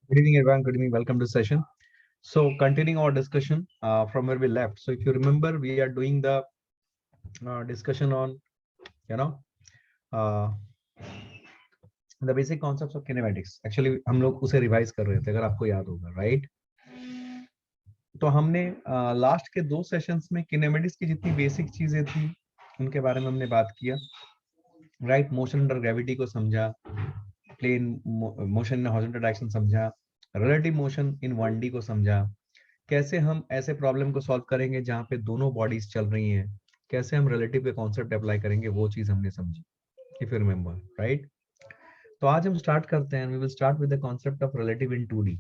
Good evening, everyone. Good evening. Welcome to session. So, continuing our discussion from where we left. So, if you remember, we are doing the discussion on, you know, uh, the basic concepts of kinematics. Actually, हम लोग उसे revise कर रहे थे, अगर आपको याद होगा, राइट? तो हमने लास्ट के 2 सेशंस में किनेमेटिक्स की जितनी बेसिक चीजें थी, उनके बारे में हमने बात किया, राइट? मोशन अंडर ग्रेविटी को समझा, plane motion in horizontal direction समझा, रिलेटिव मोशन इन 1D को समझा, कैसे हम ऐसे प्रॉब्लम को सॉल्व करेंगे जहां पे दोनों बॉडीज चल रही हैं, कैसे हम रिलेटिव के कॉन्सेप्ट अप्लाई करेंगे, वो चीज हमने समझी, इफ यू रिमेम्बर, राइट? तो आज हम स्टार्ट करते हैं, we will start with the concept of relative in 2D।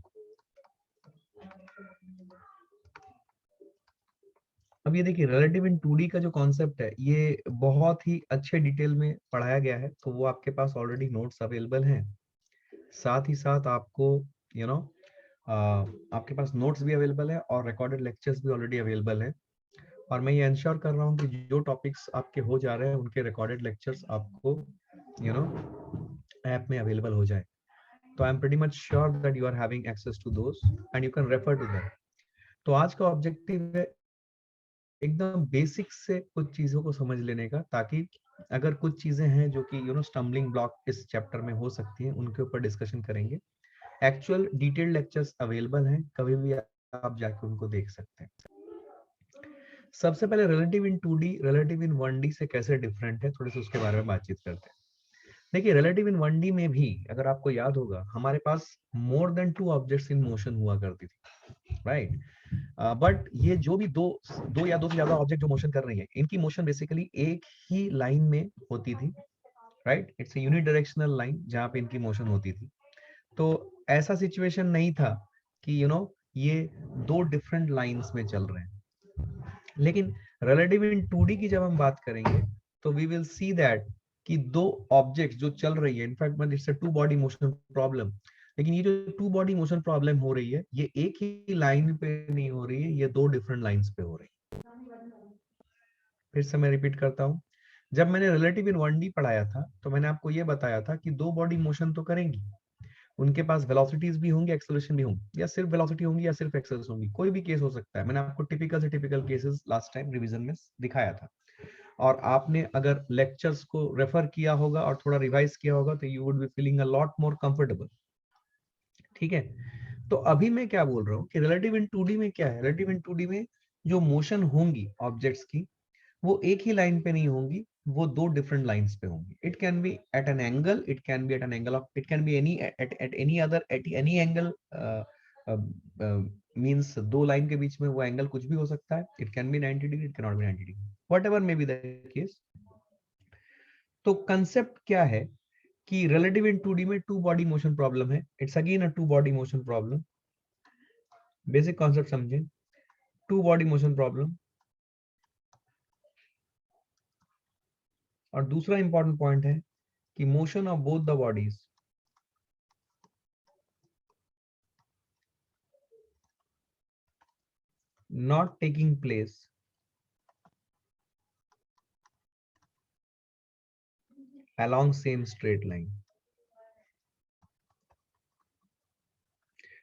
अब ये देखिए, रिलेटिव इन 2D का जो कॉन्सेप्ट है, ये बहुत ही अच्छे डिटेल में पढ़ाया गया है, तो वो आपके पास ऑलरेडी नोट्स अवेलेबल हैं। साथ ही साथ आपको यू नो आपके पास नोट्स भी अवेलेबल है और रिकॉर्डेड लेक्चर्स भी ऑलरेडी अवेलेबल है। और मैं ये इंश्योर कर रहा हूँ कि जो टॉपिक्स आपके हो जा रहे हैं उनके रिकॉर्डेड लेक्चर्स आपको ऐप में अवेलेबल हो जाए। तो I am pretty much sure that you are having access to those and you can refer to that. तो आज का ऑब्जेक्टिव है एकदम बेसिक से कुछ चीजों को समझ लेने का, ताकि अगर कुछ चीजें हैं जो कि स्टम्बलिंग ब्लॉक इस चैप्टर में हो सकती हैं, उनके ऊपर डिस्कशन करेंगे। एक्चुअल डिटेल्ड लेक्चर्स अवेलेबल हैं, कभी भी आप जाके उनको देख सकते हैं। सबसे पहले relative in 2D relative in 1D से कैसे डिफरेंट है, थोड़े से उसके बारे में बातचीत करते हैं। देखिए, रिलेटिव इन 1D में भी अगर आपको याद होगा, हमारे पास more than 2 objects in motion हुआ करती थी, राइट? बट ये जो भी दो या दो से ज्यादा ऑब्जेक्ट जो मोशन कर रही है, इनकी मोशन बेसिकली एक ही लाइन में होती थी, right? It's a unidirectional line जहां पे इनकी मोशन होती थी। तो ऐसा सिचुएशन नहीं था कि ये दो डिफरेंट लाइंस में चल रहे हैं। लेकिन रिलेटिव इन 2D की जब हम बात करेंगे, तो वी विल सी दैट कि दो ऑब्जेक्ट्स जो चल रही है, in fact it's a 2 body motion problem, लेकिन ये जो 2 बॉडी मोशन प्रॉब्लम हो रही है, ये एक ही लाइन पे नहीं हो रही है, ये दो डिफरेंट लाइंस पे हो रही है। फिर से मैं रिपीट करता हूँ, जब मैंने रिलेटिव इन 1D पढ़ाया था, तो मैंने आपको ये बताया था कि दो बॉडी मोशन तो करेंगी, उनके पास वेलोसिटीज भी होंगी, एक्सेलरेशन भी होंगी, या सिर्फ वेलोसिटी होंगी या सिर्फ एक्सेलरेशन होंगी, कोई भी केस हो सकता है। मैंने आपको टिपिकल से typical cases last time revision में दिखाया था, और आपने अगर लेक्चर्स को रेफर किया होगा और थोड़ा रिवाइज किया होगा, तो you would be feeling a lot more comfortable. ठीक है? तो अभी मैं क्या बोल रहा हूँ कि रिलेटिव इन 2D में क्या है, रिलेटिव इन 2D में जो मोशन होंगी ऑब्जेक्ट्स की, वो एक ही लाइन पे नहीं होंगी, वो दो डिफरेंट लाइंस पे होंगी। It can be at an angle, it can be at an angle of, it can be any at any other, at any angle, means दो लाइन के बीच में वो एंगल कुछ भी हो सकता है। It can B 90 degree, it can not be 90 degree, whatever may be the case. तो कंसेप्ट क्या है कि रिलेटिव इन 2D में 2 बॉडी मोशन प्रॉब्लम है, it's again a 2 body motion problem. Basic concept समझें, 2 बॉडी मोशन प्रॉब्लम। और दूसरा important point है कि motion of both the bodies not taking place along same straight line।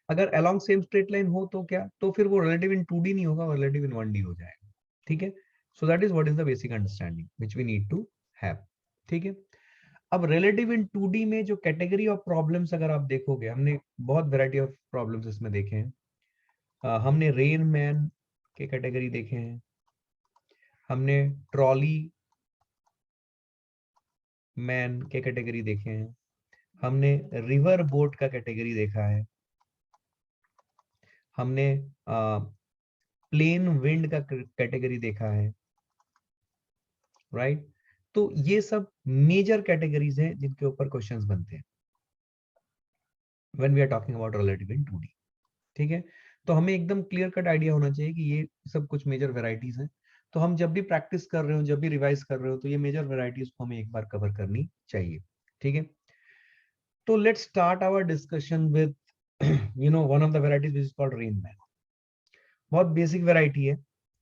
अगर along same straight line हो तो क्या, तो फिर वो relative in 2D नहीं होगा, वो relative in 1D हो जाएगा। ठीक है? so that is what is the basic understanding which we need to have। ठीक है? अब रिलेटिव इन 2D में जो कैटेगरी ऑफ प्रॉब्लम्स अगर आप देखोगे, हमने बहुत वैरायटी ऑफ प्रॉब्लम्स इसमें देखे हैं। हमने रेन मैन के कैटेगरी देखे हैं, हमने ट्रॉली मैन के कैटेगरी देखे हैं, हमने रिवर बोट का कैटेगरी देखा है, हमने प्लेन विंड का कैटेगरी देखा है, राइट? तो ये सब मेजर कैटेगरीज हैं जिनके ऊपर क्वेश्चंस बनते हैं when we are talking about relative in 2D। ठीक है? तो हमें एकदम क्लियर कट आइडिया होना चाहिए कि ये सब कुछ मेजर वेराइटीज हैं। तो हम जब भी प्रैक्टिस कर रहे हो, जब भी रिवाइज कर रहे हो, तो ये मेजर वेराइटीज को हमें एक बार कवर करनी चाहिए। ठीक है? तो let's start our discussion with one of the varieties which is called rain man. बहुत बेसिक वेराइटी है,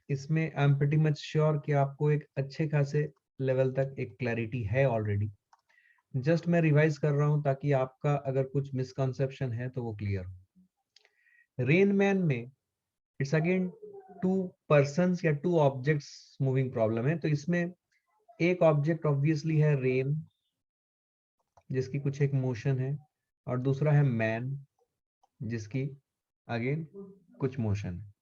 इसमें I am pretty much sure कि आपको एक अच्छे खासे लेवल तक एक क्लैरिटी है ऑलरेडी। जस्ट मैं रिवाइज कर रहा हूं ताकि आपका अगर कुछ मिसकंसेप्शन है तो वो क्लियर हो। रेन मैन में इट्स अगेन 2 पर्सन्स या 2 ऑब्जेक्ट्स मूविंग प्रॉब्लम है। तो इसमें एक ऑब्जेक्ट ऑब्वियसली है रेन, जिसकी कुछ एक मोशन है, और दूसरा है मैन, जिसकी अगेन कुछ मोशन है।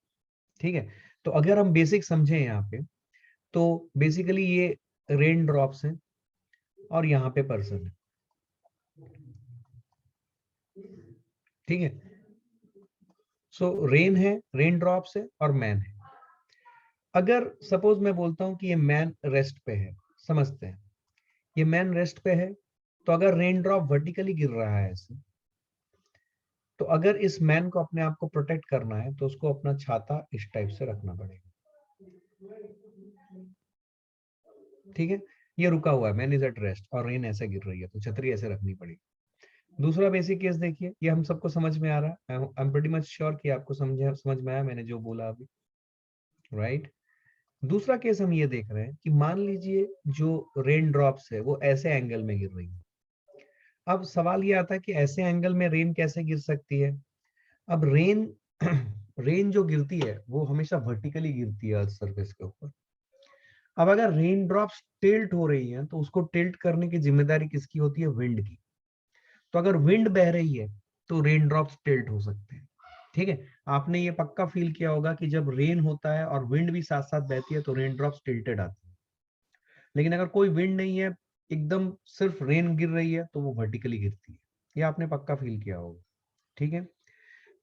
ठीक है, तो अगर हम बेसिक समझें यहाँ पे, तो बेसिकली ये रेन ड्रॉप्स हैं और यहाँ पे पर्सन है। ठीक है, सो रेन है, रेन ड्रॉप्स है और मैन है। अगर सपोज मैं बोलता हूं कि ये मैन रेस्ट पे है, समझते हैं ये मैन रेस्ट पे है, तो अगर रेन ड्रॉप वर्टिकली गिर रहा है ऐसे, तो अगर इस मैन को अपने आप को प्रोटेक्ट करना है तो उसको अपना छाता इस टाइप से रखना पड़ेगा। ठीक है, ये रुका हुआ है, मैन इज एट रेस्ट और रेन ऐसे गिर रही है, तो छतरी ऐसे रखनी पड़ेगी। दूसरा बेसिक केस देखिए, ये हम सबको समझ में आ रहा है, आई एम प्रीटी मच श्योर कि आपको समझ में आया मैंने जो बोला अभी, राइट। दूसरा केस हम ये देख रहे हैं कि मान लीजिए जो रेन ड्रॉप्स है वो ऐसे एंगल में गिर रही है। अब सवाल ये आता है कि ऐसे एंगल में रेन कैसे गिर सकती है। अब रेन रेन जो गिरती है वो हमेशा वर्टिकली गिरती है अर्थ सरफेस के ऊपर। अब अगर रेन ड्रॉप्स टिल्ट हो रही हैं तो उसको टिल्ट करने की जिम्मेदारी किसकी होती है, विंड की। तो अगर विंड बह रही है तो रेन ड्रॉप्स टिल्ट हो सकते हैं। ठीक है, आपने ये पक्का फील किया होगा कि जब रेन होता है और विंड भी साथ साथ बहती है तो रेन ड्रॉप्स टिल्टेड आते हैं। लेकिन अगर कोई विंड नहीं है, एकदम सिर्फ रेन गिर रही है, तो वो वर्टिकली गिरती है। ये आपने पक्का फील किया होगा। ठीक है,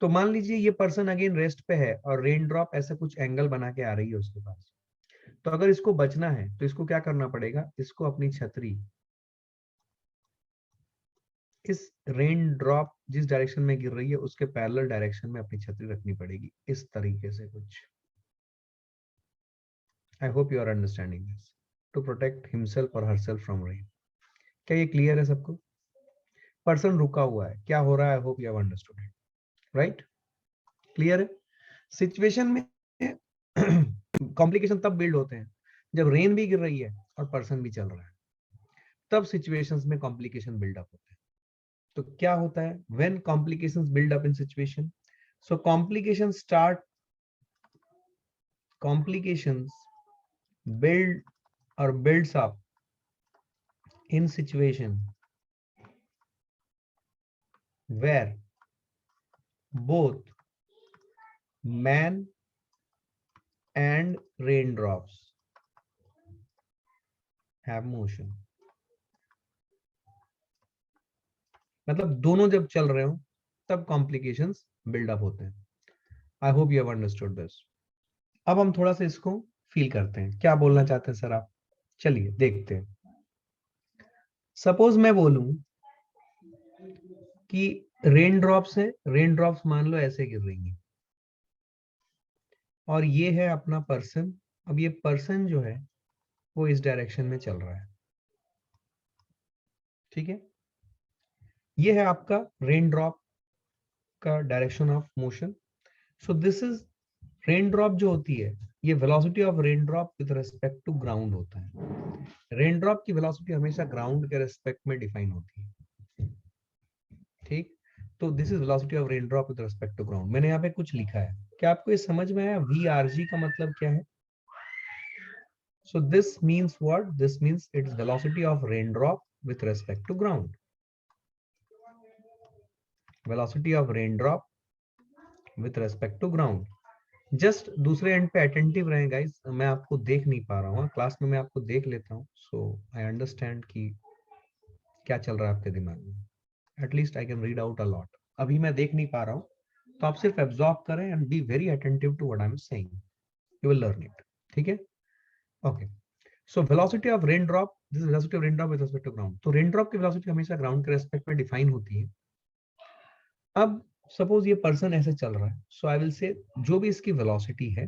तो मान लीजिए ये पर्सन अगेन रेस्ट पे है और रेन ड्रॉप ऐसा कुछ एंगल बना के आ रही है उसके पास। तो अगर इसको बचना है तो इसको क्या करना पड़ेगा, इसको अपनी छतरी इस रेन ड्रॉप जिस डायरेक्शन में गिर रही है उसके पैरेलल डायरेक्शन में अपनी छतरी रखनी पड़ेगी, इस तरीके से कुछ। I hope you are understanding this, to protect himself और हरसेल्फ फ्रॉम रेन। क्या ये क्लियर है सबको? पर्सन रुका हुआ है, क्या हो रहा है, आई hope you have understood it, right. Clear है? सिचुएशन में कॉम्प्लिकेशन तब बिल्ड होते हैं जब रेन भी गिर रही है और पर्सन भी चल रहा है, तब सिचुएशंस में कॉम्प्लिकेशन बिल्डअप होते हैं। तो क्या होता है when complications build up in situation? So complications build or builds up in situation where both man and raindrops have motion। मतलब दोनों जब चल रहे हो तब कॉम्प्लिकेशंस बिल्डअप होते हैं। आई hope you have understood this. अब हम थोड़ा सा इसको फील करते हैं, क्या बोलना चाहते हैं सर आप। चलिए देखते हैं। सपोज मैं बोलूं कि रेन ड्रॉप्स है, रेन ड्रॉप्स मान लो ऐसे गिर रही हैं, और ये है अपना पर्सन। अब ये पर्सन जो है वो इस डायरेक्शन में चल रहा है। ठीक है, ये है आपका रेन ड्रॉप का direction of motion. So this is rain drop जो होती है, ये velocity of rain drop with respect to ground होता है। रेन ड्रॉप की वेलोसिटी हमेशा ग्राउंड के रिस्पेक्ट में डिफाइन होती है। ठीक, तो this is velocity of rain drop with respect to ground. मैंने यहाँ पे कुछ लिखा है, क्या आपको ये समझ में आया? VRG का मतलब क्या है? So this means what? This means its velocity of raindrop with respect to ground. Velocity of raindrop with respect to ground. Just दूसरे एंड पे अटेंटिव रहें गाइस, मैं आपको देख नहीं पा रहा हूँ, क्लास में मैं आपको देख लेता हूँ, सो आई अंडरस्टैंड कि क्या चल रहा है आपके दिमाग में। At least I can read out a lot. अभी मैं देख नहीं पा रहा हूँ, तो आप सिर्फ एब्जॉर्ब करें and be very attentive to what I am saying, you will learn it. ठीक है, okay. So velocity of rain drop, this velocity of rain drop with respect to ground. तो रेन ड्रॉप की velocity हमेशा ground के respect में define होती है। अब सपोज ये पर्सन ऐसे चल रहा है, सो आई विल से जो भी इसकी वेलोसिटी है,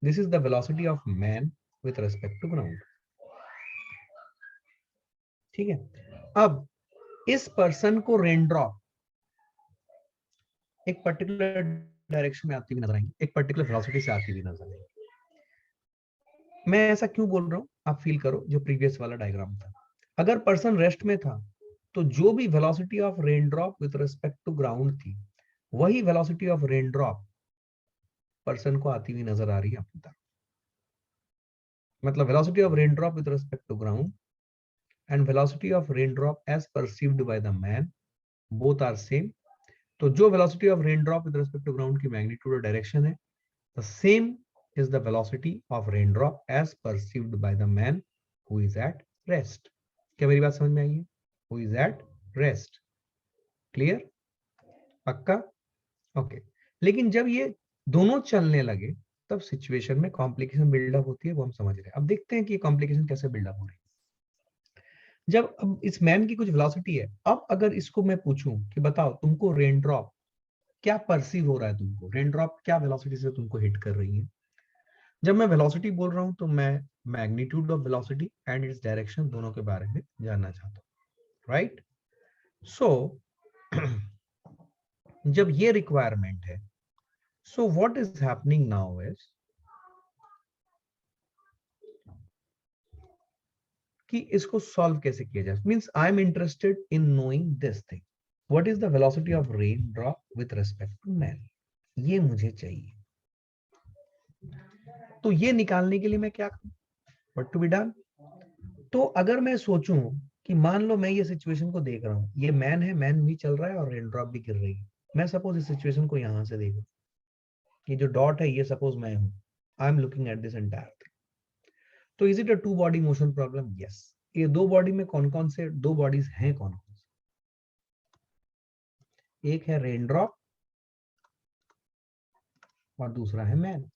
this is the velocity of man with respect to ground. ठीक है, अब इस पर्सन को रेन ड्रॉप एक पर्टिकुलर डायरेक्शन में आती हुई नजर आएंगी, एक पर्टिकुलर वेलोसिटी से आती हुई नजर आएंगी। मैं ऐसा क्यों बोल रहा हूं, आप फील करो जो प्रीवियस वाला डायग्राम था। अगर पर्सन रेस्ट में था तो जो भी velocity of rain drop with respect to ground थी वही velocity of rain drop person को आती हुई नजर आ रही है अपनी तरफ। मतलब velocity of rain drop with respect to ground and velocity of rain drop as perceived by the man, both are same. तो जो velocity of rain drop with respect to ground की मैग्नीट्यूड और डायरेक्शन है, the same is the velocity of rain drop as perceived by the man who is at rest. क्या मेरी बात समझ में आई है? Who is at rest. Clear? पक्का? ओके। लेकिन जब ये दोनों चलने लगे तब सिचुएशन में कॉम्प्लिकेशन बिल्डअप होती है, वो हम समझ रहे हैं। अब देखते हैं कि कॉम्प्लिकेशन कैसे बिल्डअप हो रही है। जब अब इस मैन की कुछ वेलोसिटी है, अब अगर इसको मैं पूछूं कि बताओ तुमको रेन ड्रॉप क्या परसीव हो रहा है, तुमको रेन ड्रॉप क्या वेलोसिटी से तुमको हिट कर रही है। जब मैं वेलोसिटी बोल रहा हूं तो मैं magnitude of velocity and its direction दोनों के बारे में जानना चाहता हूं, राइट? सो जब ये रिक्वायरमेंट है, so what is happening now is कि इसको सॉल्व कैसे किया जाए। Means I am interested in knowing this thing, what is the velocity of rain drop with respect to man, ये मुझे चाहिए। तो ये निकालने के लिए मैं क्या करूं, व्हाट टू बी डन। तो अगर मैं सोचूं कि मान लो मैं ये सिचुएशन को देख रहा हूं, ये मैन है, मैन भी चल रहा है और रेन ड्रॉप भी गिर रही है। मैं सपोज इस सिचुएशन को यहां से देखूं, ये जो डॉट है ये सपोज मैं हूं, I am looking at this entire thing. तो is it a two body motion problem? Yes. ये दो बॉडी में कौन कौन से दो बॉडीज हैं, कौन कौन से? एक है रेन ड्रॉप और दूसरा है man.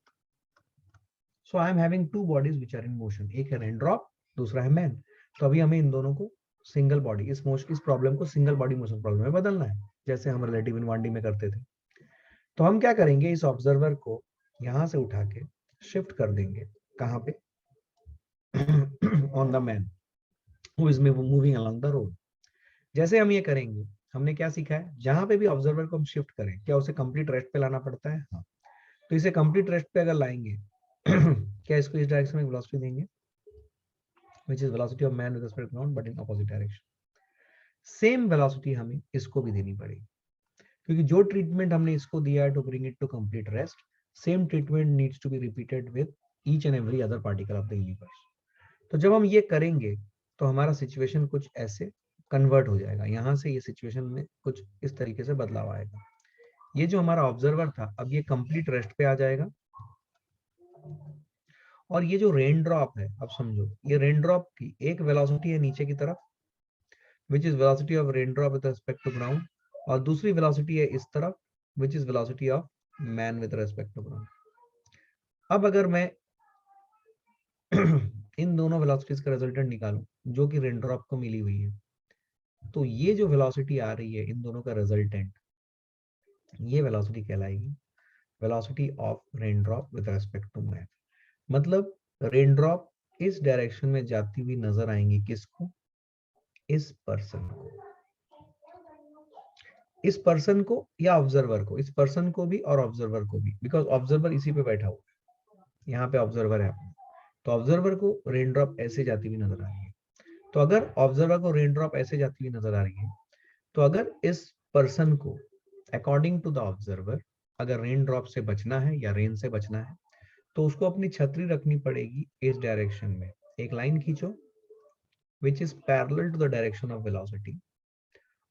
So I am having two bodies which are in motion, एक है रेन ड्रॉप, दूसरा है मैन। तो अभी हमें इन दोनों को सिंगल बॉडी, इस प्रॉब्लम को सिंगल बॉडी मोशन प्रॉब्लम में बदलना है, जैसे हम रिलेटिव इन 1D में करते थे। तो हम क्या करेंगे, इस ऑब्जर्वर को यहां से उठा के शिफ्ट कर देंगे, कहां पे? On the man who is moving along the road. जैसे हम ये करेंगे, हमने क्या सीखा है, जहां पे भी ऑब्जर्वर को हम शिफ्ट करें, क्या उसे कंप्लीट रेस्ट पे लाना पड़ता है? हाँ। तो इसे कंप्लीट रेस्ट पे अगर लाएंगे क्या इसको इस डायरेक्शन में वेलोसिटी देंगे, which is velocity of man with respect to ground but in opposite direction। Same velocity हमें इसको भी देनी पड़ेगी, क्योंकि जो ट्रीटमेंट हमने इसको दिया है to bring it to complete rest, same treatment needs to be repeated with each and every other particle of the universe. तो जब हम ये करेंगे तो हमारा सिचुएशन कुछ ऐसे कन्वर्ट हो जाएगा, यहां से ये सिचुएशन में कुछ इस तरीके से बदलाव आएगा। ये जो हमारा ऑब्जर्वर था, अब ये कंप्लीट रेस्ट पे आ जाएगा। और ये जो रेन ड्रॉप है, अब समझो, ये रेन ड्रॉप की एक वेलोसिटी है नीचे की तरफ, which is velocity of raindrop with respect to ground, और दूसरी वेलोसिटी है इस तरफ, which is velocity of man with respect to ground। अब अगर मैं इन दोनों वेलोसिटीज का रिजल्टेंट निकालूं जो कि रेन ड्रॉप को मिली हुई है, तो ये जो वेलोसिटी आ रही है इन दोनों का रिजल्टेंट, ये वेलोसिटी कहलाएगी velocity of rain drop with respect to man. मतलब रेन ड्रॉप इस डायरेक्शन में जाती हुई नजर आएंगी, किसको? इस पर्सन को, इस पर्सन को या ऑब्जर्वर को, इस पर्सन को भी और ऑब्जर्वर को भी, बिकॉज ऑब्जर्वर इसी पे बैठा हुआ है, यहाँ पे ऑब्जर्वर है अपना। तो ऑब्जर्वर को रेन ड्रॉप ऐसे जाती हुई नजर आ रही है। तो अगर ऑब्जर्वर को रेन ड्रॉप ऐसे जाती हुई नजर आ रही है, तो अगर इस पर्सन को अकॉर्डिंग टू द ऑब्जर्वर अगर रेन ड्रॉप से बचना है या रेन से बचना है, तो उसको अपनी छतरी रखनी पड़ेगी इस डायरेक्शन में। एक लाइन खींचो which is parallel to the direction of velocity,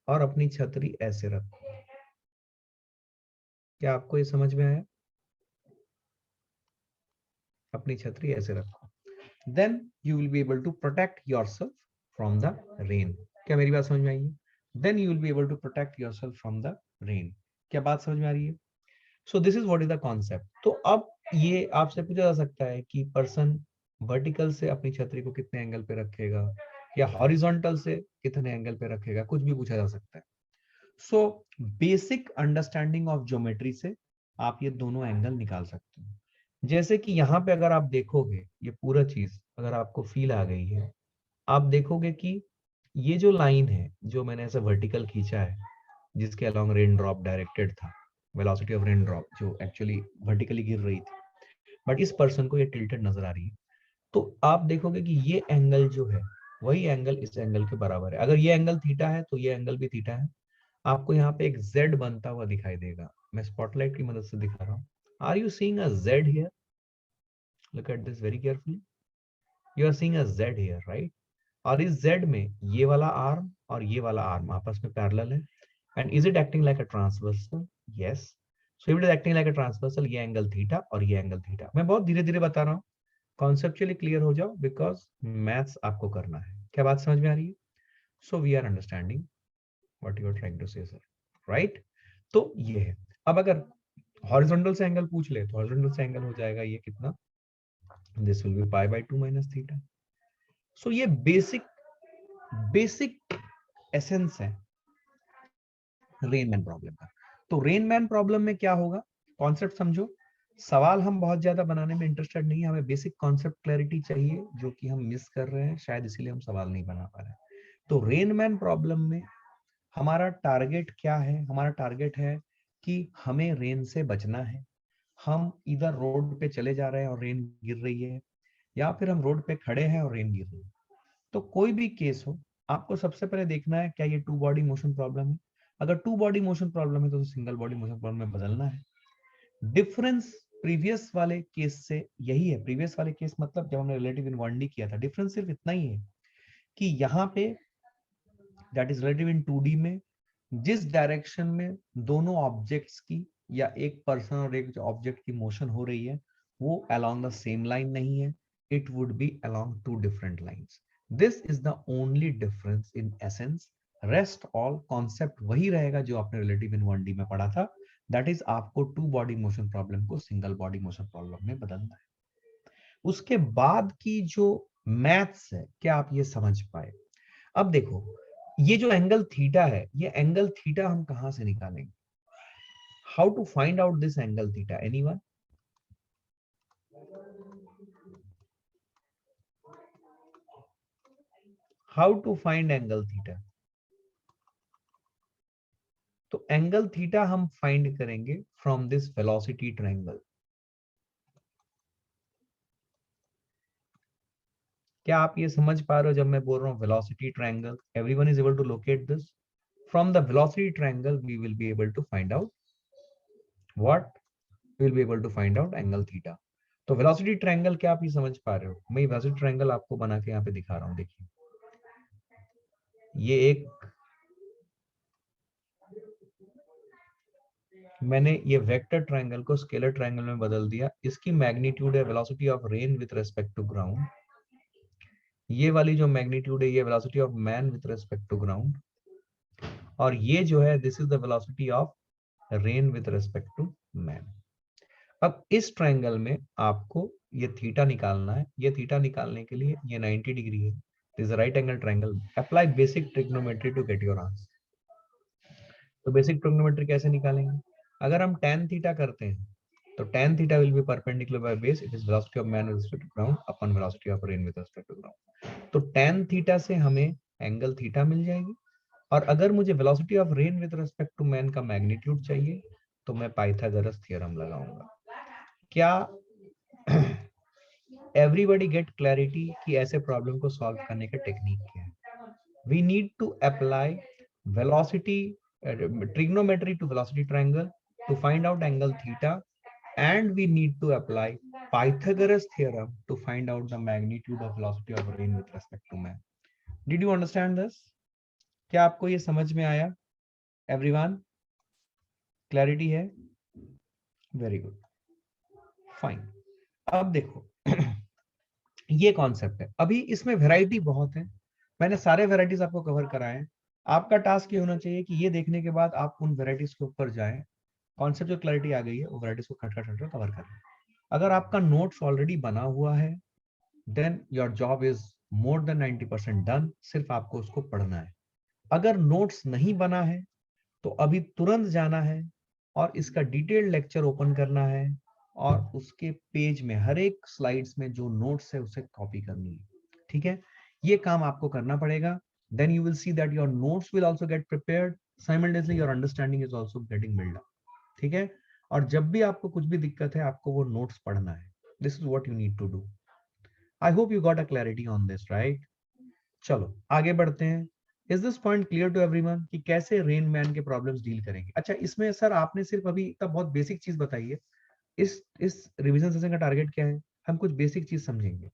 और अपनी छतरी ऐसे रखो। क्या आपको ये समझ में आया? अपनी छतरी ऐसे रखो, then you will be able to protect yourself from the rain. क्या मेरी बात समझ में आई है? Then you will be able to protect yourself from the rain. क्या बात समझ में आ रही है? So this is what is the concept. तो अब ये आपसे पूछा जा सकता है कि पर्सन वर्टिकल से अपनी छतरी को कितने एंगल पे रखेगा, या हॉरिजॉन्टल से कितने एंगल पे रखेगा, कुछ भी पूछा जा सकता है। So basic understanding of geometry से आप ये दोनों एंगल निकाल सकते हैं। जैसे कि यहाँ पे अगर आप देखोगे, ये पूरा चीज अगर आपको फील आ गई है, आप देखोगे कि ये जो लाइन है जो मैंने ऐसे वर्टिकल खींचा है, जिसके अलोंग रेन ड्रॉप डायरेक्टेड था, वेलोसिटी ऑफ रेन ड्रॉप जो एक्चुअली वर्टिकली गिर रही थी, बट इस पर्सन को ये टिल्टेड नजर आ रही है। तो आप देखोगे कि ये एंगल जो है वही एंगल इस एंगल के बराबर है। अगर ये एंगल थीटा है तो ये एंगल भी थीटा है, आपको यहाँ पे एक Z बनता हुआ दिखाई देगा। मैं स्पॉटलाइट की मदद से दिखा रहा हूँ। Are you seeing a Z here? Look at this very carefully. You are seeing a Z here, right? और इस Z में ये वाला आर्म और ये वाला आर्म आपस में पैरेलल है। And is it acting like a transversal? Yes. So it is acting like a transversal. ये एंगल थीटा और ये एंगल थीटा। मैं बहुत धीरे धीरे बता रहा हूँ, कॉन्सेप्चुअली क्लियर हो जाओ, बिकॉज मैथ्स आपको करना है। क्या बात समझ में आ रही है? So we are understanding what you are trying to say sir, right? तो ये है। अब अगर हॉरिजॉन्टल से एंगल पूछ ले तो हॉरिजॉन्टल से एंगल हो जाएगा ये कितना, this will be pi by 2 minus theta. So ये बेसिक एसेंस है रेनमैन प्रॉब्लम का। तो रेनमैन प्रॉब्लम में क्या होगा, कॉन्सेप्ट समझो। सवाल हम बहुत ज्यादा बनाने में इंटरेस्टेड नहीं है, हमें बेसिक कॉन्सेप्ट क्लैरिटी चाहिए, जो कि हम मिस कर रहे हैं, शायद इसीलिए हम सवाल नहीं बना पा रहे हैं। तो रेनमैन प्रॉब्लम में हमारा टारगेट क्या है? हमारा टारगेट है कि हमें रेन से बचना है। हम इधर रोड पे चले जा रहे हैं और रेन गिर रही है, या फिर हम रोड पे खड़े हैं और रेन गिर रही है। तो कोई भी केस हो, आपको सबसे पहले देखना है क्या ये टू बॉडी मोशन प्रॉब्लम है। अगर टू बॉडी मोशन प्रॉब्लम है तो सिंगल बॉडी मोशन प्रॉब्लम में बदलना है। डिफरेंस प्रीवियस वाले केस से यही है। प्रीवियस वाले केस मतलब जब हमने रिलेटिव इन 1D किया था, डिफरेंस सिर्फ इतना ही है कि यहाँ पे that is relative in 2D में जिस डायरेक्शन में दोनों ऑब्जेक्ट्स की या एक पर्सन और एक ऑब्जेक्ट की मोशन हो रही है, वो अलोंग द सेम लाइन नहीं है, it would be along two different lines. This is the only difference in essence. Rest all concept वही रहेगा जो आपने रिलेटिव इन 1D में पढ़ा था। दैट इज आपको टू बॉडी मोशन प्रॉब्लम को सिंगल बॉडी मोशन प्रॉब्लम में बदलना है। उसके बाद की जो मैथ्स है, क्या आप ये समझ पाए? अब देखो, ये जो एंगल थीटा है, ये एंगल थीटा हम कहां से निकालेंगे? How to find out this angle theta? Anyone? How to find angle theta? तो एंगल थीटा हम फाइंड करेंगे फ्रॉम दिस वेलोसिटी ट्रायंगल। क्या आप ये समझ पा रहे हो जब मैं बोल रहा हूं velocity triangle? Everyone is able to locate this? From the velocity triangle we will be able to find out what? We will be able to find out angle theta. तो वेलोसिटी ट्रायंगल क्या आप ये समझ पा रहे हो? मैं velocity triangle आपको बना के यहाँ पे दिखा रहा हूँ। देखिए, ये एक, मैंने ये वेक्टर ट्रायंगल को स्केलर ट्रायंगल में बदल दिया। इसकी मैग्नीट्यूड है velocity of rain with respect to ground. ये वाली जो मैग्नीट्यूड है, ये velocity of man with respect to ground. और ये जो है, this is the velocity of rain with respect to man. अब इस ट्रायंगल में आपको ये थीटा निकालना है। ये थीटा निकालने के लिए ये 90 डिग्री है। This is right angle triangle. Apply basic trigonometry to get your answer. तो बेसिक ट्रिग्नोमेट्री कैसे निकालेंगे? अगर हम tan थीटा करते हैं तो tan theta will be perpendicular by base, it is velocity of man with respect to ground upon velocity of rain with respect to ground. तो tan theta से हमें एंगल थीटा मिल जाएगी। और अगर मुझे velocity of rain with respect to man का magnitude चाहिए तो मैं पाइथागोरस थ्योरम लगाऊंगा। क्या एवरीबॉडी गेट क्लैरिटी कि ऐसे प्रॉब्लम को सॉल्व करने का टेक्निक क्या है? We need to apply velocity trigonometry to velocity triangle to find out angle theta, and we need to apply Pythagoras theorem to find out the magnitude of velocity of rain with respect to man. Did you understand this? क्या आपको ये समझ में आया? Everyone, clarity है? Very good, fine. अब देखो ये कॉन्सेप्ट है। अभी इसमें वैरायटी बहुत है, मैंने सारे वैरायटीज आपको कवर कराए हैं। आपका टास्क ये होना चाहिए कि ये देखने के बाद आप उन वैरायटीज के ऊपर जाएं, कॉन्सेप्ट जो क्लैरिटी आ गई है वो वैरायटीज को खट खट खट कवर कर लें। अगर आपका नोट्स ऑलरेडी बना हुआ है then your job is more than 90% done. सिर्फ आपको उसको पढ़ना है। अगर नोट्स नहीं बना है तो अभी तुरंत जाना है और इसका डिटेल्ड लेक्चर ओपन करना है और उसके पेज में हर एक स्लाइड्स में जो नोट्स है उसे कॉपी करनी है। ठीक है, ये काम आपको करना पड़ेगा। Then you will see that your notes will also get prepared, simultaneously your understanding is also getting build up. ठीक है, और जब भी आपको कुछ भी दिक्कत है आपको वो नोट्स पढ़ना है। This is what you need to do. I hope you got a clarity on this, right? चलो आगे बढ़ते हैं। Is this point clear to everyone कि कैसे रेन मैन के प्रॉब्लम्स डील करेंगे? अच्छा, इसमें सर आपने सिर्फ अभी तक बहुत बेसिक चीज बताई है। इस रिवीजन सेशन का टारगेट क्या है? हम कुछ बेसिक चीज समझेंगे।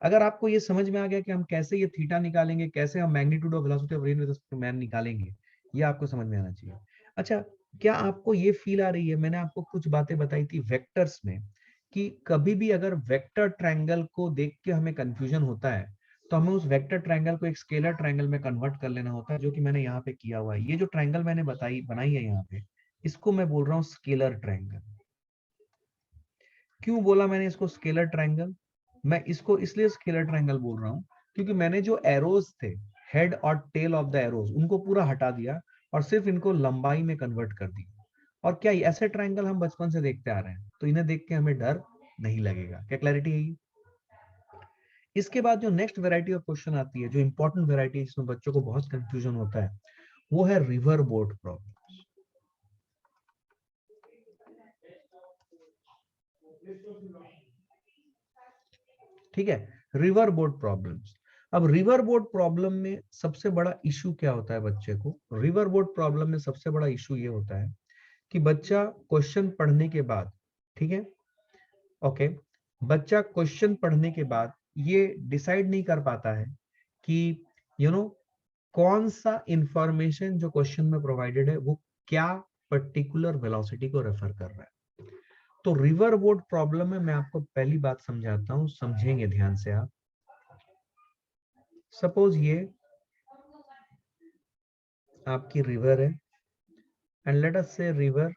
अगर आपको ये समझ में आ गया कि हम कैसे ये थीटा निकालेंगे, कैसे हम magnitude of velocity of rain with respect to man निकालेंगे, ये आपको समझ में आना चाहिए। अच्छा, क्या आपको ये फील आ रही है, मैंने आपको कुछ बातें बताई थी वेक्टर्स में, कि कभी भी अगर वेक्टर ट्रायंगल को देख के हमें कंफ्यूजन होता है तो हमें उस वेक्टर ट्रायंगल को एक स्केलर ट्रायंगल में कन्वर्ट कर लेना होता है, जो कि मैंने यहाँ पे किया हुआ है। ये जो ट्रायंगल मैंने बनाई है यहाँ पे, इसको मैं बोल रहा हूँ स्केलर ट्रायंगल। क्यों बोला मैंने इसको स्केलर ट्रायंगल? मैं इसको इसलिए स्केलर ट्रायंगल बोल रहा हूँ क्योंकि मैंने जो एरोज थे, हेड और टेल ऑफ द एरोज, उनको पूरा हटा दिया और सिर्फ इनको लंबाई में कन्वर्ट कर दिया। और क्या ऐसे ट्रायंगल हम बचपन से देखते आ रहे हैं, तो इन्हें देख के हमें डर नहीं लगेगा। क्या क्लैरिटी है ये? इसके बाद जो नेक्स्ट वैरायटी ऑफ क्वेश्चन आती है, जो इंपॉर्टेंट वैरायटी है जिसमें बच्चों को बहुत कंफ्यूजन होता है, वो है रिवर बोट प्रॉब्लम। ठीक है, रिवर बोट प्रॉब्लम्स। अब रिवर बोट प्रॉब्लम में सबसे बड़ा इशू क्या होता है बच्चे को? रिवर बोट प्रॉब्लम में सबसे बड़ा इशू ये होता है कि बच्चा क्वेश्चन पढ़ने के बाद, ठीक है, ओके, बच्चा क्वेश्चन पढ़ने के बाद ये डिसाइड नहीं कर पाता है कि कौन सा इंफॉर्मेशन जो क्वेश्चन में प्रोवाइडेड है वो क्या पर्टिकुलर वेलोसिटी को रेफर कर रहा है। तो रिवर बोट प्रॉब्लम में मैं आपको पहली बात समझाता हूं, समझेंगे ध्यान से आप। सपोज ये आपकी रिवर है एंड लेट अस से रिवर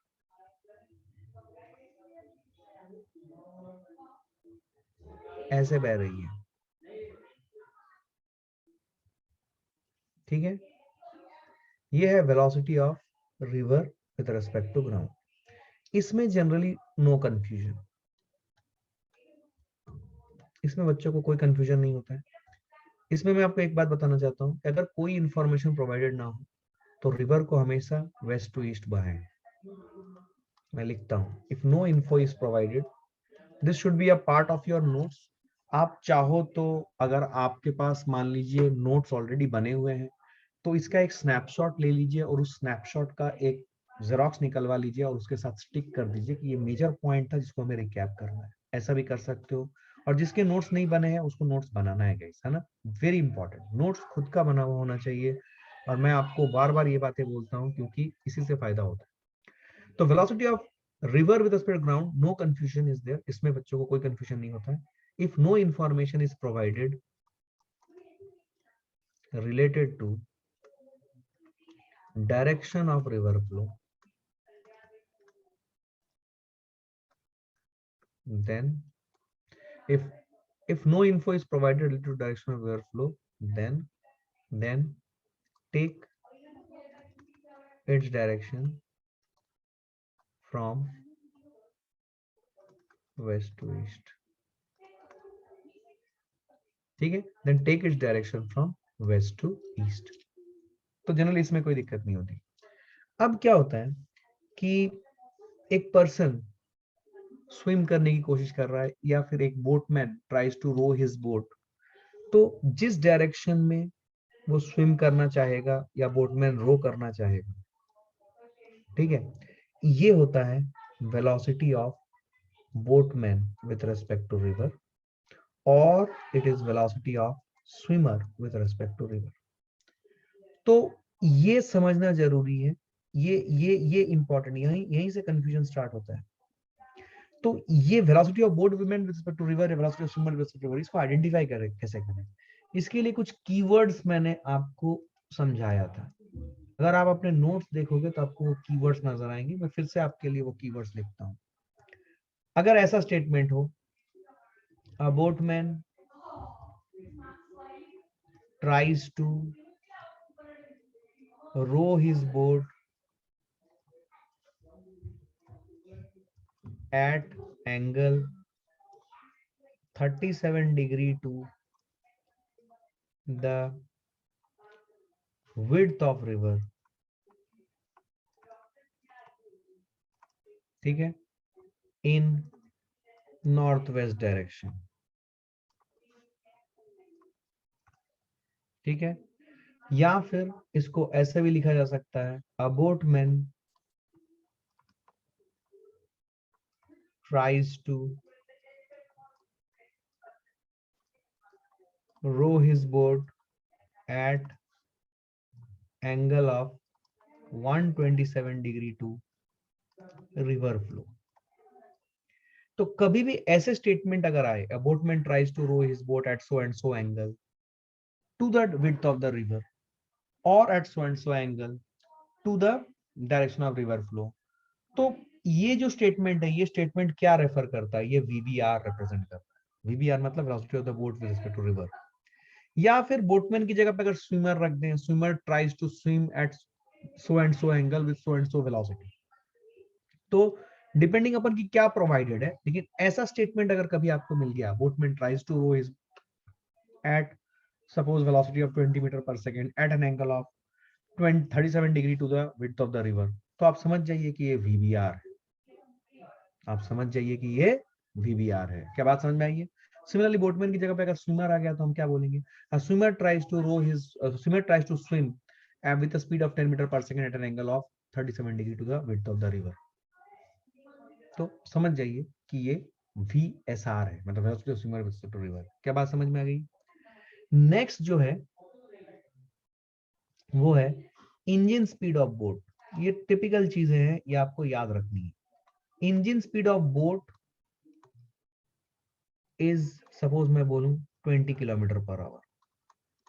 ऐसे बह रही है, ठीक है, ये है velocity of river with respect to ground. इसमें जनरली नो कंफ्यूजन, इसमें बच्चों को कोई कंफ्यूजन नहीं होता है। इसमें मैं आपको एक बात बताना चाहता हूं कि अगर कोई इंफॉर्मेशन प्रोवाइडेड ना हो तो रिवर को हमेशा वेस्ट टू ईस्ट बहाएं। मैं लिखता हूं, if no info is provided, this should be a part of your notes. आप चाहो तो, अगर आपके पास मान लीजिए नोट्स ऑलरेडी बने हुए हैं, तो इसका एक स्नैपशॉट ले लीजिए और उस स्नैपशॉट का एक जेरोक्स निकलवा लीजिए और उसके साथ स्टिक कर दीजिए कि ये मेजर पॉइंट था जिसको हमें रिकैप करना है। ऐसा भी कर सकते हो। और जिसके नोट्स नहीं बने हैं उसको नोट्स बनाना है गाइस, है ना? वेरी इंपॉर्टेंट, नोट्स खुद का बना हुआ होना चाहिए। और मैं आपको बार बार ये बातें बोलता हूँ क्योंकि इसी से फायदा होता है। तो velocity of river with respect ground, no confusion is there, इसमें बच्चों को कोई कंफ्यूजन नहीं होता है। If no information is provided related to direction of river flow, then if no info is provided related to direction of river flow, then take its direction from west to east, ठीक है, then take its direction from west to east। तो generally इसमें कोई दिक्कत नहीं होती। अब क्या होता है कि एक पर्सन स्विम करने की कोशिश कर रहा है या फिर एक boatman tries to row his boat, तो जिस डायरेक्शन में वो स्विम करना चाहेगा या बोटमैन रो करना चाहेगा, ठीक है, ये होता है velocity of boatman with respect to river, और it is velocity of swimmer with respect to river. तो ये समझना जरूरी है, ये इंपॉर्टेंट, यहीं यहीं से कंफ्यूजन स्टार्ट होता है। तो ये velocity of boat women with respect to river, velocity of swimmer with respect to river, इसको आइडेंटिफाई करें कैसे करें? इसके लिए कुछ कीवर्ड्स मैंने आपको समझाया था। अगर आप अपने नोट्स देखोगे तो आपको वो कीवर्ड्स नजर आएंगे। मैं फिर से आपके लिए वो कीवर्ड्स लिखता हूं। अगर ऐसा स्टेटमेंट हो, अ boatman tries to row his boat at angle 37 degree to the width of river, ठीक है, in northwest direction, ठीक है। या फिर इसको ऐसे भी लिखा जा सकता है, अ boatman tries to row his boat at angle of 127 degree to river flow। तो कभी भी ऐसे स्टेटमेंट अगर आए, a boatman tries to row his boat at so and so angle to the width of the river or at so and so angle to the direction of river flow, तो ये जो statement है, ये statement क्या refer करता है? ये VBR represent करता है। वीबीआर मतलब velocity of the boat with respect to river. या फिर बोटमैन की जगह पे अगर स्विमर रख दें, swimmer tries to swim at so and so angle with so and so velocity. तो डिपेंडिंग अपन की क्या प्रोवाइडेड है, लेकिन ऐसा स्टेटमेंट अगर कभी आपको मिल गया, boatman tries to row his at suppose velocity of 20 metre per second at an angle of 37 degree to the width of the river, तो आप समझ जाइए कि ये वीबीआर है। आप समझ जाइए कि ये वीबीआर है। क्या बात समझ में आई है? सिमिलरली बोटमैन की जगह पे अगर स्विमर आ गया तो हम क्या बोलेंगे? Swimmer tries to row his swimmer tries to swim with a speed of 10 metre per second at an angle of 37 degree to the width of the river. तो समझ जाइए कि ये वीएसआर है, मतलब velocity of swimmer with respect to river. क्या बात समझ में आ गई? नेक्स्ट जो है वो है इंजन स्पीड ऑफ बोट। ये टिपिकल चीजें हैं, ये आपको याद रखनी है। Engine speed of boat is suppose मैं बोलूं 20 किलोमीटर पर आवर,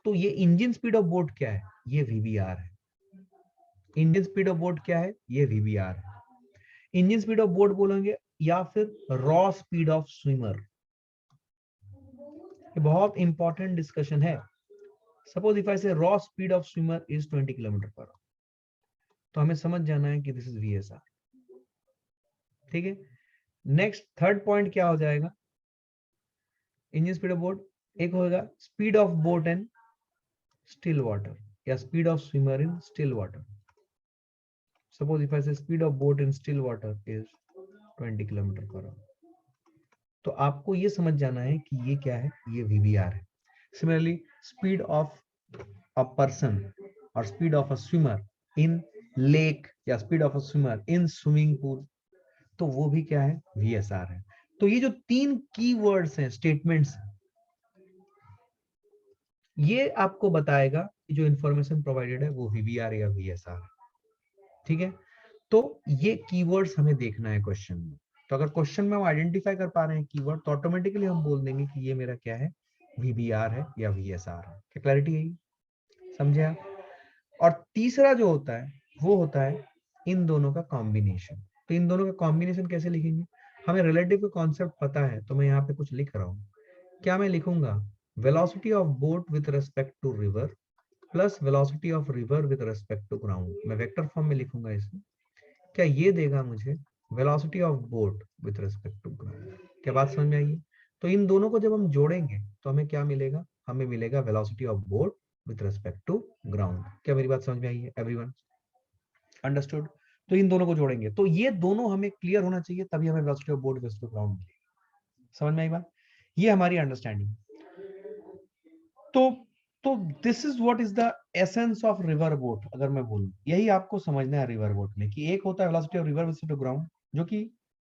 तो ये इंजन स्पीड ऑफ बोट क्या है? ये वीबीआर है। इंजन स्पीड ऑफ बोट क्या है? ये वीबीआर है। इंजन स्पीड ऑफ बोट बोलेंगे या फिर रॉ स्पीड ऑफ स्विमर। ये बहुत इंपॉर्टेंट डिस्कशन है। सपोज इफ आई से raw speed of swimmer is 20 kilometre per our, तो हमें समझ जाना है कि दिस इज वीएसआर। ठीक है। नेक्स्ट थर्ड पॉइंट क्या हो जाएगा? इंजन स्पीड ऑफ बोट एक होगा speed of boat in still water या speed of swimmer in still water. Suppose if I say speed of boat in still water is 20 kilometre per our, तो आपको ये समझ जाना है कि ये क्या है? ये वीबीआर है। Similarly speed of a person और speed of a swimmer in lake या speed of a swimmer in swimming pool, तो वो भी क्या है? वीएसआर है। तो ये जो तीन कीवर्ड्स हैं, स्टेटमेंट्स, ये आपको बताएगा कि जो इंफॉर्मेशन प्रोवाइडेड है वो वीबीआर या वीएसआर है। ठीक है। तो ये कीवर्ड्स हमें देखना है क्वेश्चन में। तो अगर क्वेश्चन में हम आइडेंटिफाई कर पा रहे हैं कीवर्ड, तो ऑटोमेटिकली हम बोल देंगे कि ये मेरा क्या है? वीबीआर है या वीएसआर है। क्या क्लैरिटी है? समझे आप? और तीसरा जो होता है वो होता है इन दोनों का कॉम्बिनेशन। तो इन दोनों का कॉम्बिनेशन कैसे लिखेंगे? हमें रिलेटिव का कॉन्सेप्ट पता है, तो मैं यहाँ पे कुछ लिख रहा हूँ। क्या मैं लिखूंगा? Velocity of boat with respect to river plus velocity of river with respect to ground. मैं वेक्टर फॉर्म में लिखूंगा इसमें। क्या ये देगा मुझे velocity of boat with respect to ground? क्या बात समझ में आई? तो इन दोनों को जब हम जोड़ेंगे तो हमें क्या मिलेगा? हमें मिलेगा velocity of boat with respect to ground. क्या मेरी बात समझ में आई है एवरीवन? अंडरस्टूड? तो इन दोनों को जोड़ेंगे तो ये दोनों हमें क्लियर होना चाहिए, तभी हमें velocity of boat with respect to ground मिलेगी। समझ में आई बात? ये हमारी अंडरस्टैंडिंग। तो तो this is what is the essence of river boat. अगर मैं बोलूं, यही आपको समझना है रिवर बोट में, कि एक होता है velocity of river with two ground, जो कि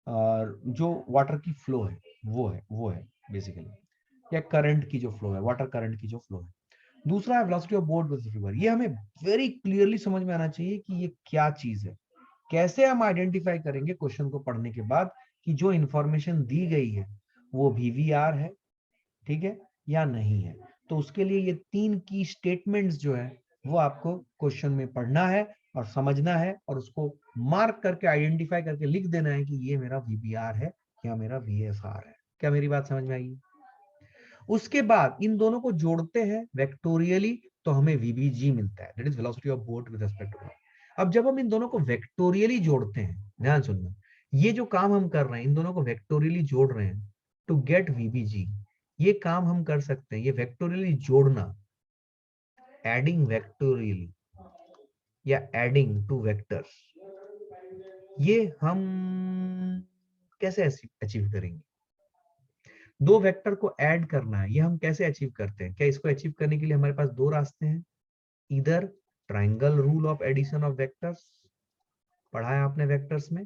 जो वाटर की फ्लो है वो है बेसिकली, या करंट की जो फ्लो है, वाटर करंट की जो फ्लो है। दूसरा है velocity of boat with river. ये हमें वेरी क्लियरली समझ में आना चाहिए कि ये क्या चीज है। कैसे हम आइडेंटिफाई करेंगे क्वेश्चन को पढ़ने के बाद कि जो इंफॉर्मेशन दी गई है वो वीवीआर है, ठीक है, या नहीं है? तो उसके लिए ये तीन की स्टेटमेंट्स जो है वो आपको क्वेश्चन में पढ़ना है और समझना है, और उसको मार्क करके आइडेंटिफाई करके लिख देना है कि ये मेरा वीबीआर है या मेरा वीएसआर है। क्या मेरी बात समझ में आई? उसके बाद इन दोनों को जोड़ते हैं वेक्टोरियली तो हमें वीबीजी मिलता है, that is velocity of boat with respect to ground. अब जब हम इन दोनों को वेक्टोरियली जोड़ते हैं, ध्यान सुनना, ये जो काम हम कर रहे हैं, इन दोनों को वेक्टोरियली जोड़ रहे हैं टू गेट वीबीजी, ये काम हम कर सकते हैं। ये वेक्टोरियली जोड़ना, एडिंग वेक्टोरियली या एडिंग टू वेक्टर्स, ये हम कैसे अचीव करेंगे? दो वेक्टर को ऐड करना है, ये हम कैसे अचीव करते हैं? क्या इसको अचीव करने के लिए हमारे पास दो रास्ते हैं? इधर triangle rule of addition of vectors, पढ़ा है आपने वेक्टर्स में,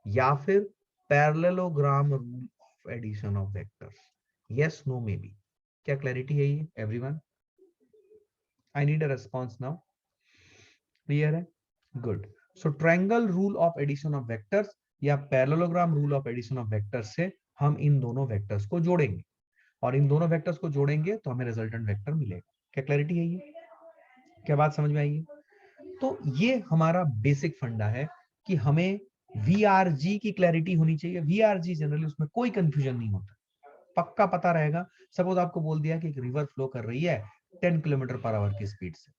या फिर parallelogram rule of addition of vectors. Yes, no, may be. क्या क्लैरिटी है ये everyone? I need a response now. Clear है? Good. So triangle rule of addition of vectors या parallelogram rule of addition of vectors से हम इन दोनों vectors को जोड़ेंगे, और इन दोनों वेक्टर्स को जोड़ेंगे तो हमें रिजल्टेंट वेक्टर मिलेगा। क्या क्लैरिटी है ये? क्या बात समझ में आई है? तो ये हमारा बेसिक फंडा है कि हमें VRG की क्लैरिटी होनी चाहिए। VRG जनरली उसमें कोई कंफ्यूजन नहीं होता, पक्का पता रहेगा। सपोज आपको बोल दिया कि एक रिवर फ्लो कर रही है 10 किलोमीटर पर आवर की स्पीड से,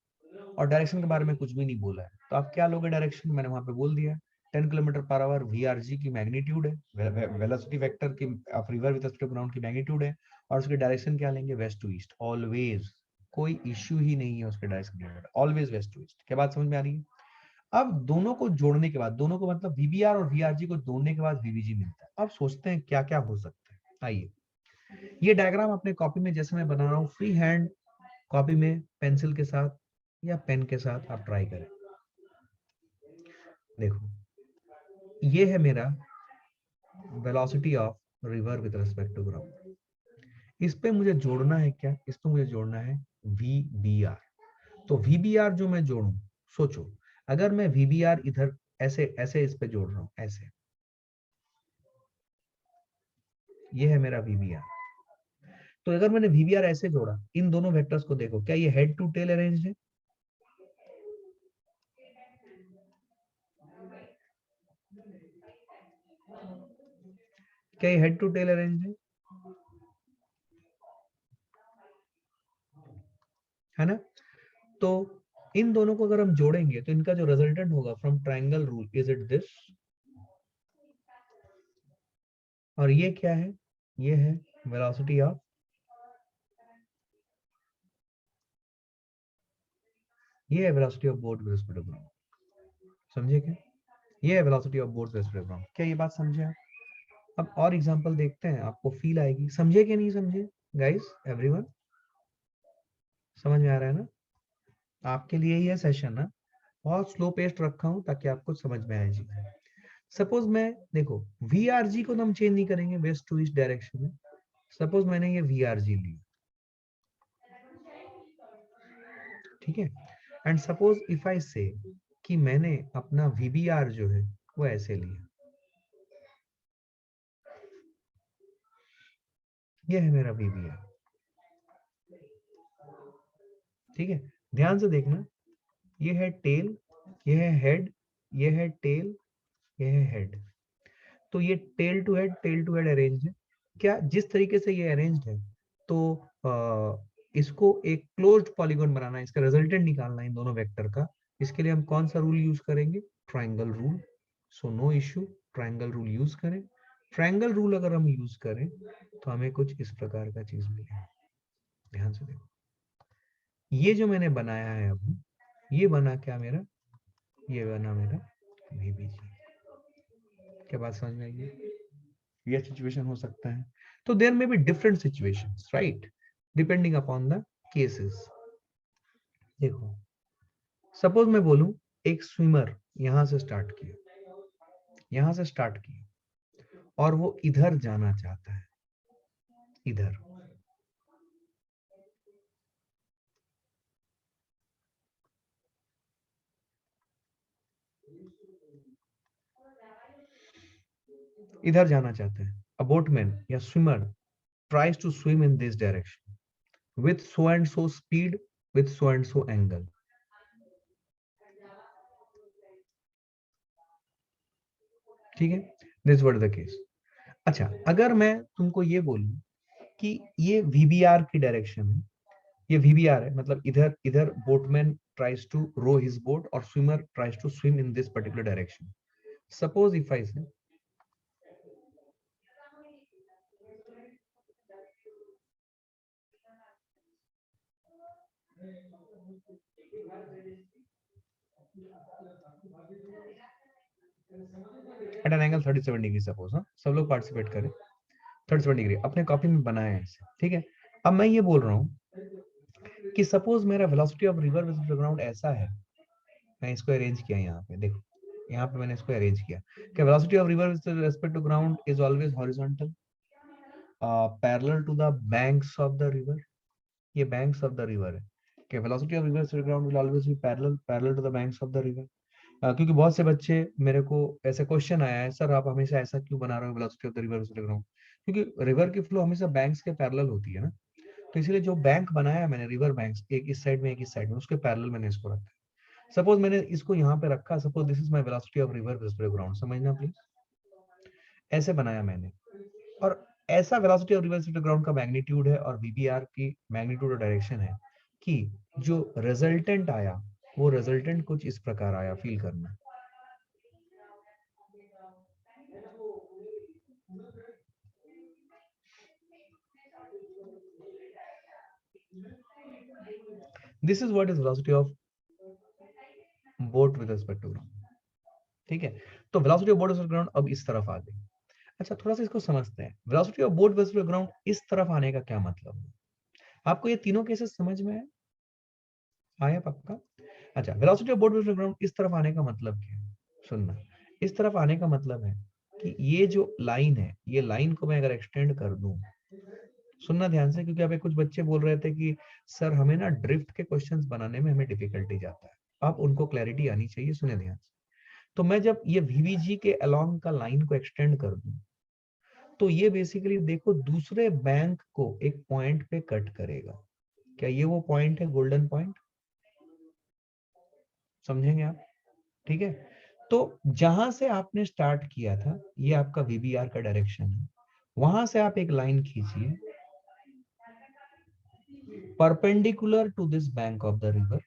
और डायरेक्शन के बारे में कुछ भी नहीं बोला है, तो आप क्या लोगे डायरेक्शन? मैंने वहां पे बोल दिया 10 किलोमीटर पर आवर VRG की मैग्नीट्यूड है, वेलोसिटी वेक्टर की of river with respect to ground की मैग्नीट्यूड है, और उसकी डायरेक्शन क्या लेंगे? West to east always. कोई इश्यू ही नहीं है उसके direction, always west to east. क्या बात समझ में आ रही है? अब दोनों को जोड़ने के बाद, दोनों को मतलब VBR और VRG को जोड़ने के बाद VBG मिलता है। अब सोचते हैं क्या क्या हो सकता है। आइए, ये डायग्राम अपने कॉपी में जैसे मैं बना रहा हूँ, फ्री हैंड कॉपी में पेंसिल के साथ या पेन के साथ आप ट्राई करें। देखो, ये है मेरा velocity of river with respect to ground. इस पे मुझे जोड़ना है क्या? इस पे मुझे जोड़ना है VBR। तो VBR जो मैं जोड़ू, सोचो अगर मैं VBR इधर ऐसे ऐसे इस पे जोड़ रहा हूं, ऐसे, ये है मेरा VBR। तो अगर मैंने VBR ऐसे जोड़ा, इन दोनों वेक्टर्स को देखो, क्या ये हेड टू टेल अरेंज है? क्या ये हेड टू टेल अरेंज है ना? तो इन दोनों को अगर हम जोड़ेंगे तो इनका जो रिजल्टेंट होगा from triangle rule, is it this? और ये क्या है? ये है वेलोसिटी ऑफ, ये है velocity of boat with respect to ground. समझे क्या? ये है velocity of boat with respect to ground. क्या ये बात समझे आप? अब और एग्जांपल देखते हैं, आपको फील आएगी। समझे कि नहीं समझे गाइस? एवरीवन समझ में आ रहा है ना? आपके लिए ही है सेशन ना, बहुत स्लो पेस्ट रखा हूं ताकि आपको समझ में आए जी। सपोज मैं, देखो, VRG को तो हम चेंज नहीं करेंगे वेस्ट टू ईस्ट डायरेक्शन में। सपोज मैंने ये VRG ली, ठीक है, एंड सपोज इफ आई से कि मैंने अपना VBR जो है वो ऐसे लिया, ये है मेरा VBR। ठीक है, ध्यान से देखना, ये है टेल, ये है हेड, ये है टेल, ये है हेड। तो ये टेल टू हेड अरेंज है। क्या जिस तरीके से ये अरेंज्ड है, तो इसको एक क्लोज्ड पॉलीगॉन बनाना है, इसका रिजल्टेंट निकालना है इन दोनों वेक्टर का। इसके लिए हम कौन सा रूल यूज करेंगे? Triangle rule. So no issue, triangle rule use करें। ट्रायंगल रूल अगर हम यूज करें तो हमें कुछ इस प्रकार का चीज मिलेगा। ध्यान से देखो, ये जो मैंने बनाया है अभी, ये बना क्या मेरा? ये बना मेरा VBG। क्या बात समझ में आई? ये सिचुएशन हो सकता है। तो देयर में be different situations, right, depending upon the cases. देखो, सपोज मैं बोलूं एक स्विमर यहां से स्टार्ट किया, यहां से स्टार्ट किया, और वो इधर जाना चाहता है, इधर। इधर जाना चाहता है। अ बोटमैन या swimmer tries to swim in this direction with so and so speed, with so and so angle. ठीक है, दिस व्हाट द केस। अच्छा, अगर मैं तुमको ये बोलूं कि ये VBR की डायरेक्शन है, ये VBR है, मतलब इधर इधर boatman tries to row his boat और swimmer tries to swim in this particular direction. Suppose if I say, at an angle 37 degree, suppose, हाँ सब लोग पार्टिसिपेट करें, 37 डिग्री अपने कॉपी में बनाए हैं इसे। ठीक है, अब मैं ये बोल रहा हूँ कि सपोज मेरा velocity of river with ground ऐसा है, मैं इसको अरेंज किया यहाँ पे, देखो यहाँ पे मैंने इसको अरेंज किया कि velocity of river with respect to ground is always horizontal parallel to the banks of the river. ये बैंक्स ऑफ द रिवर है कि velocity of river to ground will always be parallel to the banks of the river. क्योंकि बहुत से बच्चे मेरे को ऐसे क्वेश्चन आया है, सर आप हमेशा ऐसा क्यों बना रहे हो velocity of the river to ground, क्योंकि रिवर की फ्लो हमेशा बैंक्स के पैरेलल होती है ना, तो इसलिए जो बैंक बनाया मैंने रिवर बैंक्स, एक इस साइड में एक इस साइड में, उसके पैरेलल मैंने इसको रखा। सपोज मैंने इसको यहाँ पे रखा, suppose this is my velocity of river to ground, समझना प्लीज, ऐसे बनाया मैंने, और ऐसा velocity of river to ground का मैग्नीट्यूड है और वीबीआर की मैग्नीट्यूड और डायरेक्शन है कि जो रिजल्टेंट आया वो रिजल्टेंट कुछ इस प्रकार आया, फील करना। This is what is velocity of boat with respect to ground. ठीक है, तो velocity of boat with ground अब इस तरफ आ गई। अच्छा, थोड़ा सा इसको समझते हैं, velocity of boat with ground इस तरफ आने का क्या मतलब है। आपको ये तीनों केसेस समझ में आया पक्का? अच्छा, velocity of boat with ground इस तरफ आने का मतलब क्या है, सुनना। इस तरफ आने का मतलब है कि ये जो लाइन है, ये लाइन को मैं अगर एक्सटेंड कर दूं, सुनना ध्यान से, क्योंकि अभी कुछ बच्चे बोल रहे थे कि सर हमें ना ड्रिफ्ट के क्वेश्चंस बनाने में हमें डिफिकल्टी जाता है, आप उनको क्लैरिटी आनी चाहिए, सुने ध्यान से। तो मैं जब ये वीवीजी के अलोंग का लाइन को एक्सटेंड कर दूं, तो ये बेसिकली देखो दूसरे बैंक को एक पॉइंट पे कट करेगा। क्या ये वो पॉइंट है, गोल्डन पॉइंट? समझेंगे आप? ठीक है, तो जहां से आपने स्टार्ट किया था, ये आपका वीबीआर का डायरेक्शन है, वहां से आप एक लाइन खींचिए perpendicular to this bank of the river,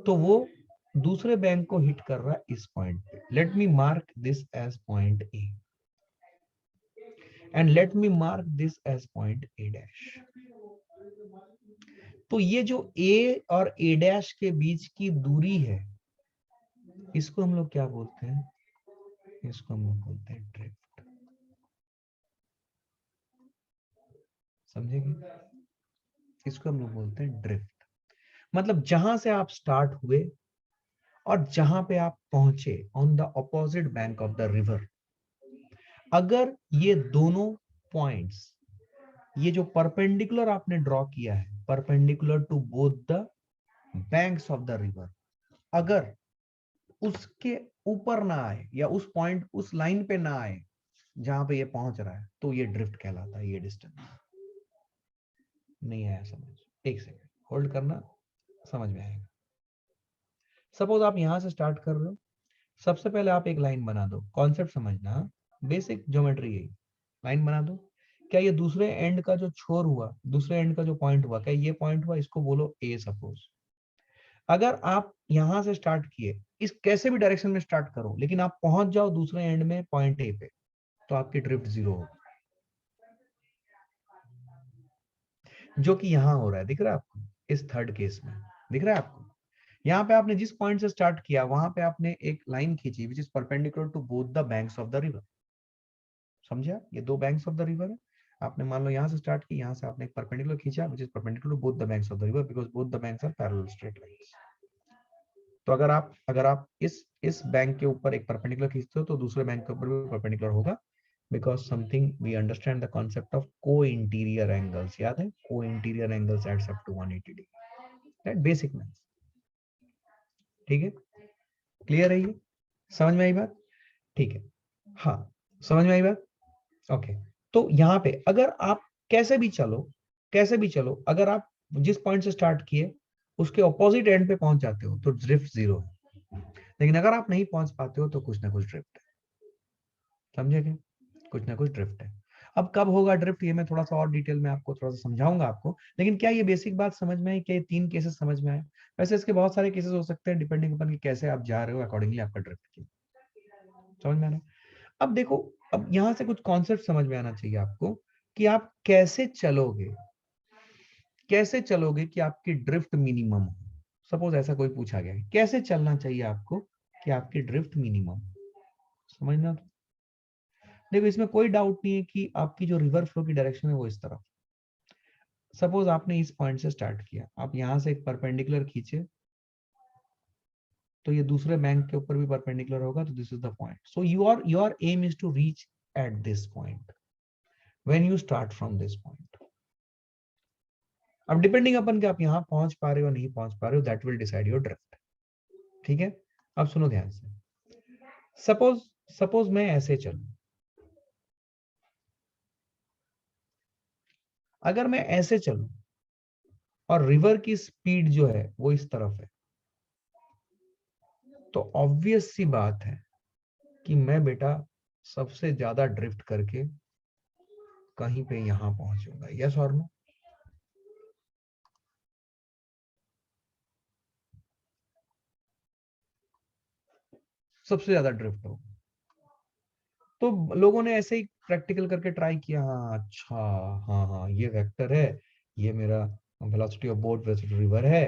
तो वो दूसरे बैंक को हिट कर रहा है इस पॉइंट पे। Let me mark this as point A and let me mark this as point A dash. तो ये जो ए और ए डैश के बीच की दूरी है, इसको हम लोग क्या बोलते हैं? इसको हम लोग बोलते हैं ड्रिफ्ट। समझेंगे? इसको हम लोग बोलते हैं ड्रिफ्ट। मतलब जहां से आप स्टार्ट हुए और जहां पे आप पहुंचे on the opposite bank of the river, अगर ये दोनों पॉइंट्स, ये जो परपेंडिकुलर आपने ड्रॉ किया है, perpendicular to both the banks of the river, अगर उसके ऊपर ना आए या उस पॉइंट, उस लाइन पे ना आए जहां पे ये पहुंच रहा है, तो ये ड्रिफ्ट कहलाता है। ये डिस्टेंस नहीं आया समझ? एक सेकेंड होल्ड करना, समझ में आएगा। सपोज आप यहां से स्टार्ट कर रहे हो, सबसे पहले आप एक लाइन बना दो, कॉन्सेप्ट समझना, बेसिक ज्योमेट्री है, लाइन बना दो। क्या ये दूसरे एंड का जो छोर हुआ, दूसरे एंड का जो पॉइंट हुआ, क्या ये पॉइंट हुआ? इसको बोलो ए सपोज। अगर आप यहां से स्टार्ट किए, इस कैसे भी डायरेक्शन में स्टार्ट करो, लेकिन आप पहुंच जाओ दूसरे एंड में पॉइंट ए पे, तो आपकी ड्रिफ्ट जीरो होगी, जो कि यहां हो रहा है। दिख रहा है आपको? इस थर्ड केस में दिख रहा है आपको? यहाँ पे आपने जिस पॉइंट से स्टार्ट किया, वहां पे आपने एक लाइन खींची which is perpendicular to both the banks of the river. समझे आप? ये दो बैंक्स ऑफ द रिवर है, आपने मान लो यहाँ से स्टार्ट की, यहाँ से आपने एक परपेंडिकुलर खींचा which is perpendicular to both the banks of the river, because both the banks are parallel straight lines. तो अगर आप इस बैंक के ऊपर एक परपेंडिकुलर खींचते हो, तो दूसरे बैंक के ऊपर भी परपेंडिकुलर होगा, because something we understand the concept of co-interior angles, याद है? Co-interior angles adds up to 180 degree, that basic math। ठीक है, क्लियर है ये? समझ में आई बात? ठीक है, हाँ समझ में आई बात? ओके, तो यहाँ पे अगर आप कैसे भी चलो, अगर आप जिस पॉइंट से स्टार्ट किए उसके ऑपोजिट एंड पे पहुंच जाते हो, तो ड्रिफ्ट जीरो है। लेकिन अगर आप नहीं पहुंच पाते हो, तो कुछ ना कुछ ड्रिफ्ट है। समझे क्या? कुछ ना कुछ ड्रिफ्ट है। अब कब होगा ड्रिफ्ट, ये मैं थोड़ा सा और डिटेल में आपको थोड़ा सा समझाऊंगा आपको, लेकिन क्या ये बेसिक बात समझ में आई? क्या ये तीन केसेस समझ में आए? वैसे इसके बहुत सारे केसेस हो सकते हैं, डिपेंडिंग अपन कि कैसे आप जा रहे हो, अकॉर्डिंगली आपका ड्रिफ्ट की समझ में आ रहा है। अब देखो, अब यहाँ से कुछ कॉन्सेप्ट समझ में आना चाहिए आपको कि आप कैसे चलोगे कि आपकी ड्रिफ्ट मिनिमम हो। सपोज ऐसा कोई पूछा गया है, कैसे चलना चाहिए आपको कि आपकी ड्रिफ्ट मिनिमम, समझना। देखो, इसमें कोई डाउट नहीं है कि आपकी जो रिवर फ्लो की डायरेक्शन है वो इस तरफ, सपोज आपने इस पॉइंट से स्टार्ट किया, आप यहां से एक परपेंडिकुलर खींचे तो ये दूसरे बैंक के ऊपर भी परपेंडिकुलर होगा, तो this is the point. So your aim is to reach at this point when you start from this point. अब डिपेंडिंग अपन कि आप यहां पहुंच पा रहे हो नहीं पहुंच पा रहे हो, that will decide your drift. ठीक है, अब सुनो ध्यान से. सपोज मैं ऐसे चलूं, अगर मैं ऐसे चलूं और रिवर की स्पीड जो है वो इस तरफ है, तो ऑब्वियस सी बात है कि मैं बेटा सबसे ज्यादा ड्रिफ्ट करके कहीं पे यहां पहुंचूंगा. यस और नो? सबसे ज्यादा ड्रिफ्ट हो. तो लोगों ने ऐसे ही प्रैक्टिकल करके ट्राई किया. हाँ अच्छा, हाँ हाँ ये वेक्टर है, ये मेरा velocity of boat with river है,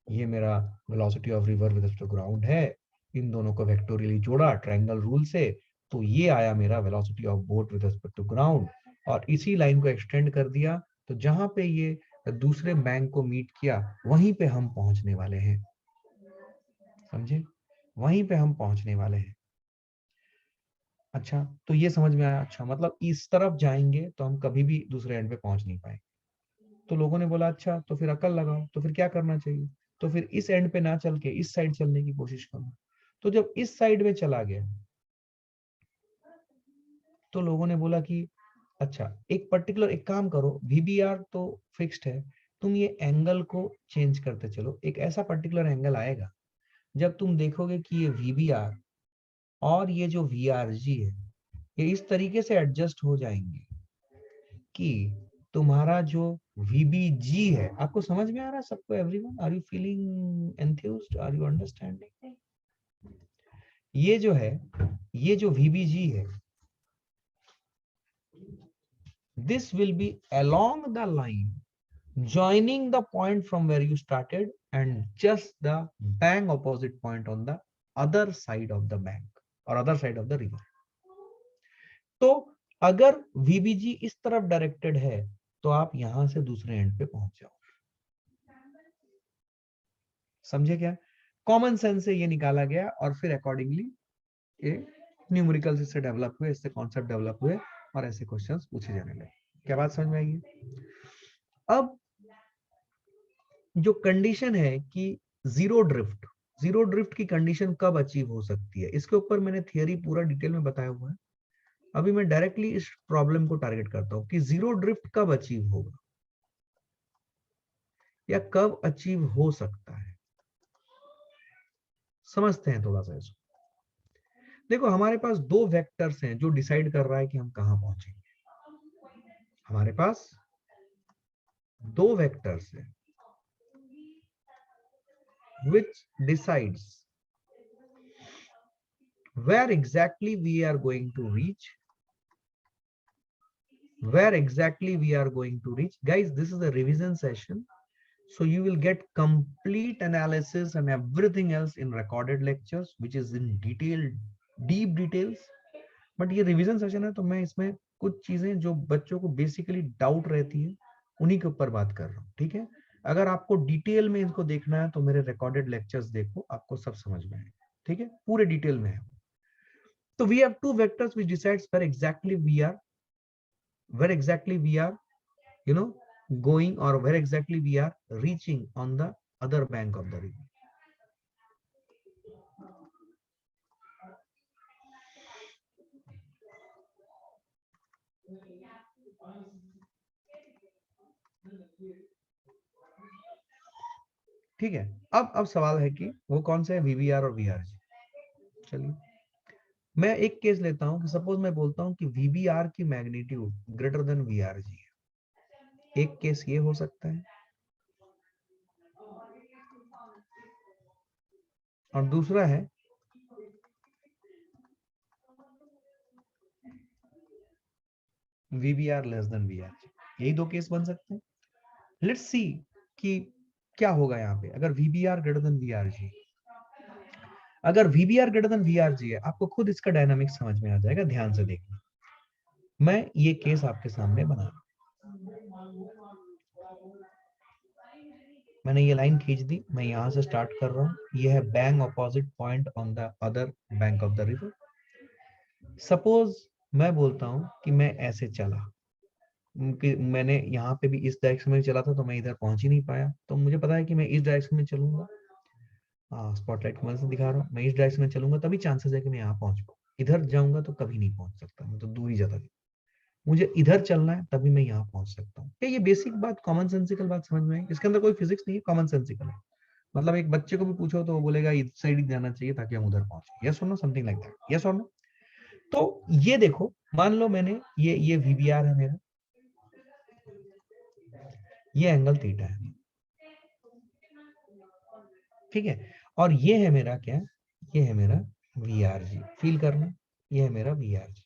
ये मेरा velocity of river with ground है. इन दोनों को वेक्टोरियली जोड़ा ट्रायंगल रूल से, तो ये आया मेरा velocity of boat with respect to ground. और इसी लाइन को एक्सटेंड कर दिया, तो जहां पे ये दूसरे बैंक को मीट किया वहीं पे हम पहुंचने वाले हैं. समझे? वहीं पे हम पहुंचने वाले हैं. अच्छा, तो ये समझ में आया. अच्छा, मतलब इस तरफ जाएंगे तो हम कभी भी दूसरे एंड पे पहुंच नहीं पाएंगे. तो लोगों ने बोला अच्छा तो फिर अकल लगाओ, तो फिर क्या करना चाहिए? तो फिर इस एंड पे ना चल के इस साइड चलने की कोशिश करो. तो जब इस साइड में चला गया तो लोगों ने बोला कि अच्छा एक पर्टिकुलर एक काम करो, वीबीआर तो फिक्स्ड है, तुम ये एंगल को चेंज करते चलो. एक ऐसा पर्टिकुलर एंगल आएगा जब तुम देखोगे कि ये वीबीआर और ये जो वीआरजी है ये इस तरीके से एडजस्ट हो जाएंगे कि तुम्हारा जो VBG है, आपको समझ में आ रहा है सबको? Everyone, are you feeling enthused? Are you understanding? ये जो है, ये जो VBG है, this will be along the line joining the point from where you started and just the bang opposite point on the other side of the bank or other side of the river. तो अगर VBG इस तरफ directed है तो आप यहां से दूसरे एंड पे पहुंच जाओ. समझे क्या? कॉमन सेंस से ये निकाला गया और फिर अकॉर्डिंगली ये न्यूमेरिकल्स इससे डेवलप हुए, इससे कॉन्सेप्ट डेवलप हुए और ऐसे क्वेश्चंस पूछे जाने लगे. क्या बात समझ में आएगी? अब जो कंडीशन है कि जीरो ड्रिफ्ट की कंडीशन कब अचीव हो सकती है, इसके ऊपर मैंने थियरी पूरा डिटेल में बताया हुआ है. अभी मैं डायरेक्टली इस प्रॉब्लम को टारगेट करता हूं कि जीरो ड्रिफ्ट कब अचीव होगा या कब अचीव हो सकता है. समझते हैं थोड़ा सा इसको. देखो, हमारे पास दो वेक्टर्स हैं जो डिसाइड कर रहा है कि हम कहां पहुंचेंगे. हमारे पास दो वेक्टर्स हैं which decides where exactly we are going to reach. Guys, this is a revision session, so you will get complete analysis and everything else in recorded lectures which is in deep details. But ये revision session है तो मैं इसमें कुछ चीजें जो बच्चों को बेसिकली डाउट रहती है उन्हीं के ऊपर बात कर रहा हूँ. ठीक है, अगर आपको डिटेल में इसको देखना है तो मेरे रिकॉर्डेड लेक्चर्स देखो, आपको सब समझ में आएगा. ठीक है, पूरे डिटेल में है. तो we have two vectors which decides where exactly we are you know going, or where exactly we are reaching on the other bank of the river. ठीक है, अब सवाल है कि वो कौन से है, VBR और VRG. चलिए मैं एक केस लेता हूं कि सपोज मैं बोलता हूं कि VBR की मैग्नीट्यूड ग्रेटर देन VRG है. एक केस ये हो सकता है और दूसरा है VBR लेस देन VRG. यही दो केस बन सकते हैं. लेट्स सी कि क्या होगा यहाँ पे अगर VBR ग्रेटर देन VRG. अगर VBR ग्रेटर देन VRG है, आपको खुद इसका डायनामिक्स समझ में आ जाएगा. ध्यान से देखना, मैं ये केस आपके सामने बना रहा हूं. मैंने ये लाइन खींच दी, मैं यहाँ से स्टार्ट कर रहा हूँ, ये है bank opposite point on the other bank of the river. Suppose मैं बोलता हूँ कि मैं ऐसे चला, कि मैंने यहाँ पे भी इस डायरेक्शन में चला था तो मैं इधर पहुंच ही नहीं पाया, तो मुझे पता है कि मैं इस डायरेक्शन में चलूंगा, हाँ स्पॉटलाइट की मदद से दिखा रहा हूँ, मैं इस डायरेक्शन में चलूंगा तभी चांसेस है कि मैं यहाँ पहुंच पाऊँ, इधर जाऊंगा तो कभी नहीं पहुंच सकता, मैं तो दूर ही जाता, मुझे इधर चलना है तभी मैं यहाँ पहुंच सकता हूँ। क्या ये बेसिक बात, कॉमन सेंसिकल बात समझ में आई? इसके अंदर कोई फिजिक्स नहीं है, कॉमन सेंसिकल है। मतलब एक बच्चे को भी पूछो तो वो बोलेगा इस साइड ही जाना चाहिए ताकि हम उधर पहुंचे, यस और no, something like that, yes और नो। तो ये देखो, मान लो मैंने ये वीबीआर है मेरा, ये एंगल थीटा है, ठीक है, और ये है मेरा क्या, ये है मेरा वी आर जी, फील करना, ये है मेरा वी आर जी,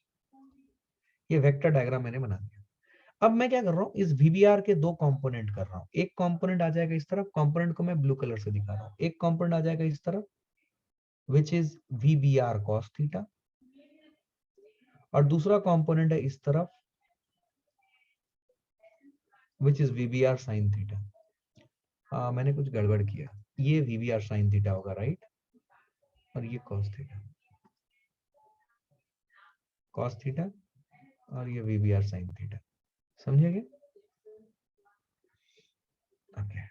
ये वेक्टर डायग्राम मैंने बना दिया। अब मैं क्या कर रहा हूँ, इस वीबीआर के दो कंपोनेंट कर रहा हूँ, एक कंपोनेंट आ जाएगा इस तरफ, कंपोनेंट को मैं ब्लू कलर से दिखा रहा हूँ, एक कंपोनेंट आ जाएगा इस तरफ which is VBR cos theta, और दूसरा कंपोनेंट है इस तरफ which is VBR sine theta. मैंने कुछ गड़बड़ किया, ये वीबीआर साइन थीटा होगा, राइट, और ये कॉस थीटा, कॉस थीटा, और ये वीबीआर साइन थीटा, समझे क्या? ओके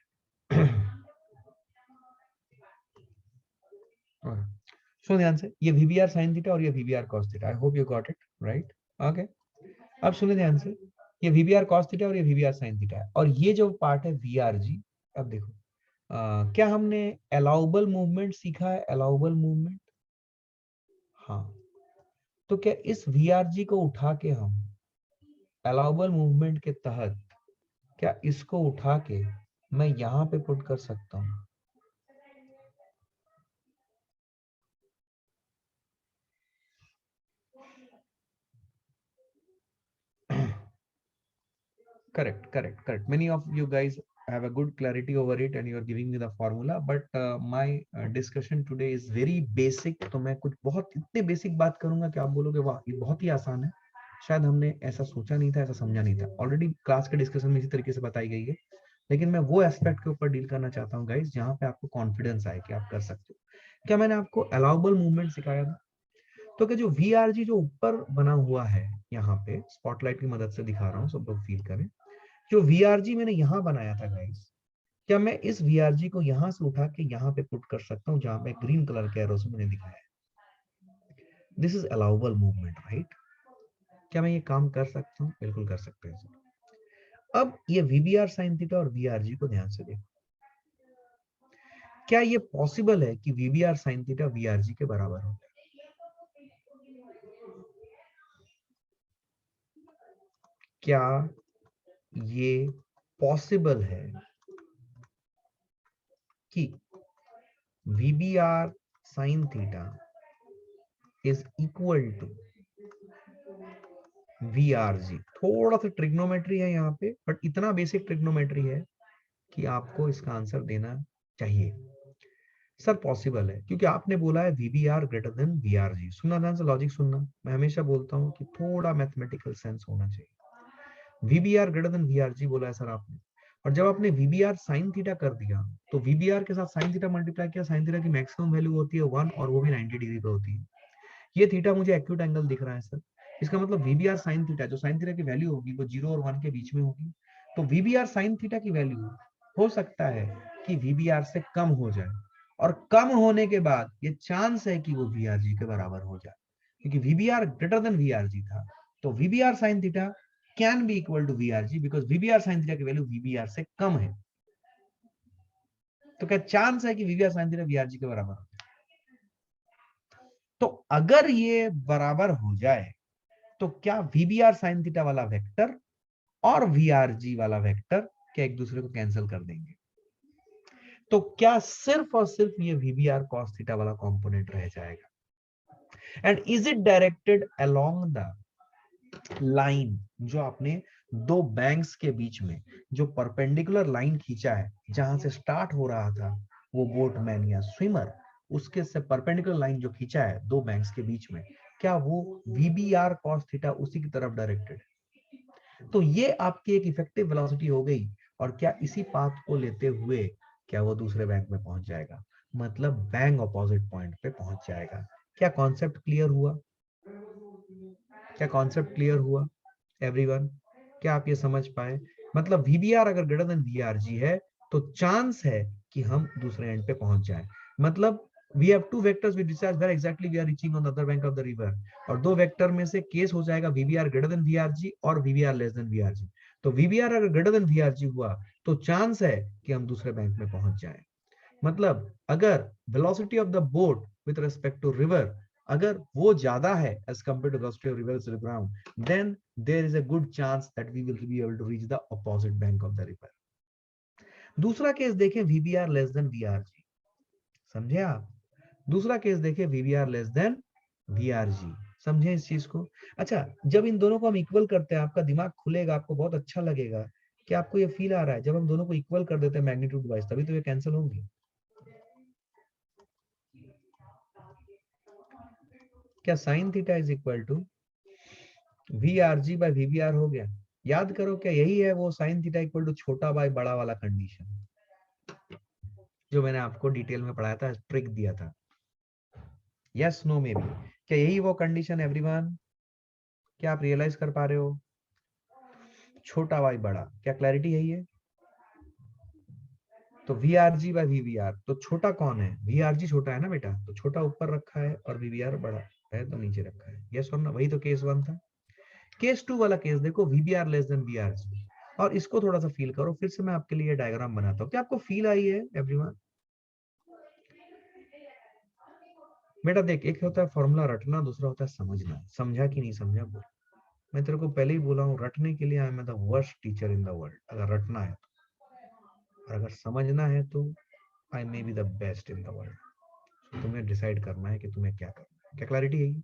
सो ध्यान से, ये वीबीआर साइन थीटा और ये VBR cos theta, I hope you got it right. Okay, अब सुने ध्यान से, ये वीबीआर कॉस थीटा और ये वीबीआर साइन थीटा है, और ये जो पार्ट है वीआर जी। अब देखो, क्या हमने अलाउबल मूवमेंट सीखा है, अलाउबल मूवमेंट, हाँ, तो क्या इस वीआर जी को उठा के हम अलाउबल मूवमेंट के तहत, क्या इसको उठा के मैं यहां पे पुट कर सकता हूं? Correct. Many of you guys have a good clarity over it and you are giving me the formula, but my discussion today is very basic, तो मैं कुछ बहुत इतने बेसिक बात करूंगा कि आप बोलोगे वाह ये बहुत ही आसान है, शायद हमने ऐसा सोचा नहीं था, ऐसा समझा नहीं था, ऑलरेडी क्लास के डिस्कशन में इसी तरीके से बताई गई है, लेकिन मैं वो एस्पेक्ट के ऊपर डील करना चाहता हूँ गाइस जहाँ पे आपको कॉन्फिडेंस आए कि आप कर सकते हो। क्या मैंने आपको अलाउबल मूवमेंट सिखाया था? तो क्या जो वीआरजी जो ऊपर बना हुआ है, यहाँ पे स्पॉटलाइट की मदद से दिखा रहा हूँ, सब लोग फील करें, जो वीआरजी मैंने यहाँ बनाया था गाइस, क्या मैं इस वीआरजी को यहाँ से उठा के यहाँ पे पुट कर सकता हूँ जहां पे ग्रीन कलर के एरो से मैंने दिखाया है? This is allowable movement, right? क्या मैं ये काम कर सकता हूँ? बिल्कुल कर सकते हैं सर। अब ये वीबीआर साइन थीटा और वीआरजी को ध्यान से देखो, क्या ये पॉसिबल है कि वीबीआर साइन थीटा वीआरजी के बराबर हो? क्या ये पॉसिबल है कि VBR sine theta is equal to VRG? थोड़ा सा ट्रिग्नोमेट्री है यहाँ पे, बट इतना बेसिक ट्रिग्नोमेट्री है कि आपको इसका आंसर देना चाहिए। सर पॉसिबल है क्योंकि आपने बोला है वीबीआर ग्रेटर देन वीआरजी। सुनना ध्यान से, लॉजिक सुनना, मैं हमेशा बोलता हूँ कि थोड़ा मैथमेटिकल सेंस होना चाहिए। वीबीआर ग्रेटर देन वीआरजी बोला है सर आपने, और जब आपने वीबीआर साइन थीटा कर दिया तो वीबीआर के साथ साइन थीटा मल्टीप्लाई किया, साइन थीटा की मैक्सिमम वैल्यू होती है 1 और वो भी 90 डिग्री पे होती है। ये थीटा मुझे एक्यूट एंगल दिख रहा है सर, इसका मतलब वीबीआर साइन थीटा, जो साइन थीटा की वैल्यू होगी वो 0 और 1 के बीच में होगी, तो वीबीआर साइन थीटा की वैल्यू हो सकता है कि वीबीआर से कम हो जाए, और कम होने के बाद ये चांस है कि वो वीआरजी के बराबर हो जाए, क्योंकि वीबीआर ग्रेटर देन वीआरजी था, तो VBR sine theta can be equal to VRG because VBR sine theta की वैल्यू वीबीआर से कम है। तो क्या चांस है कि वीबीआर साइन थीटा वीआरजी के बराबर हो जाए? तो अगर ये बराबर हो जाए तो क्या वीबीआर साइन थीटा वाला वेक्टर और वीआरजी वाला वेक्टर क्या एक दूसरे को कैंसिल कर देंगे? तो क्या सिर्फ और सिर्फ ये वीबीआर कॉस थीटा वाला कंपोनेंट रह जाएगा? And is it directed along the line, जो आपने दो बैंक्स के बीच में जो परपेंडिकुलर लाइन खींचा है, जहां से स्टार्ट हो रहा था वो बोटमैन या स्विमर, उसके से परपेंडिकुलर लाइन जो खींचा है दो बैंक्स के बीच में, क्या वो वीबीआर कॉस थीटा उसी की तरफ डायरेक्टेड? तो ये आपकी एक इफेक्टिव वेलोसिटी हो गई, और क्या इसी पाथ को लेते हुए क्या वो दूसरे बैंक में पहुंच जाएगा, मतलब बैंक ऑपोजिट पॉइंट पे पहुंच जाएगा। क्या कॉन्सेप्ट क्लियर हुआ? क्या कॉन्सेप्ट क्लियर हुआ एवरीवन? क्या आप ये समझ पाए? मतलब वीबीआर अगर ग्रेटर देन वीआरजी है तो चांस है कि हम दूसरे एंड पे पहुंच जाए। मतलब we have two vectors we decide where exactly we are reaching on the other bank of the river, और दो वेक्टर में से केस हो जाएगा VBR ग्रेटर देन VRG और VBR लेस देन VRG। तो VBR अगर ग्रेटर देन VRG हुआ तो चांस है कि हम दूसरे बैंक में पहुंच जाए। मतलब अगर velocity of the boat with respect to river अगर वो ज्यादा है as compared to velocity of river to the ground, then there is a good chance that we will be able to reach the opposite bank of the river. दूसरा case देखें VBR less than VRG, समझे आप? दूसरा case देखें VBR less than VRG, समझे इस चीज को? अच्छा, जब इन दोनों को हम इक्वल करते हैं आपका दिमाग खुलेगा, आपको बहुत अच्छा लगेगा कि आपको ये फील आ रहा है जब हम दोनों को इक्वल कर देते हैं मैग्नीट्यूड वाइज, तभी तो ये कैंसिल होंगे। क्या sine theta is equal to VRG by VBR हो गया? याद करो, क्या यही है वो साइन थीटा इक्वल टू छोटा बाय बड़ा वाला कंडीशन जो मैंने आपको डिटेल में पढ़ाया था, ट्रिक दिया था? यस नो मे बी, क्या यही वो कंडीशन एवरीवन? क्या आप रियलाइज कर पा रहे हो? छोटा वाई बड़ा, क्या क्लैरिटी है ये? तो VRG बाय VBR, तो छोटा कौन है? VRG छोटा है ना बेटा, तो छोटा ऊपर रखा है और VBR बड़ा है तो नीचे रखा है। यस और ना? वही तो केस 1 था। केस 2 वाला केस देखो, VBR लेस देन VRG, और इसको थोड़ा सा फील करो। फिर से मैं आपके लिए डायग्राम बनाता हूँ। क्या आपको फील आई है एवरीवन? बेटा देख, एक होता है फॉर्मूला रटना, दूसरा होता है समझना। समझा कि नहीं समझा बोल? मैं तेरे को पहले ही बोला हूँ, रटने के लिए I am the worst teacher in the world अगर रटना है तो, और अगर समझना है तो I may be the best in the world. तुम्हें डिसाइड करना है कि तुम्हें क्या करना है। क्या क्लैरिटी है?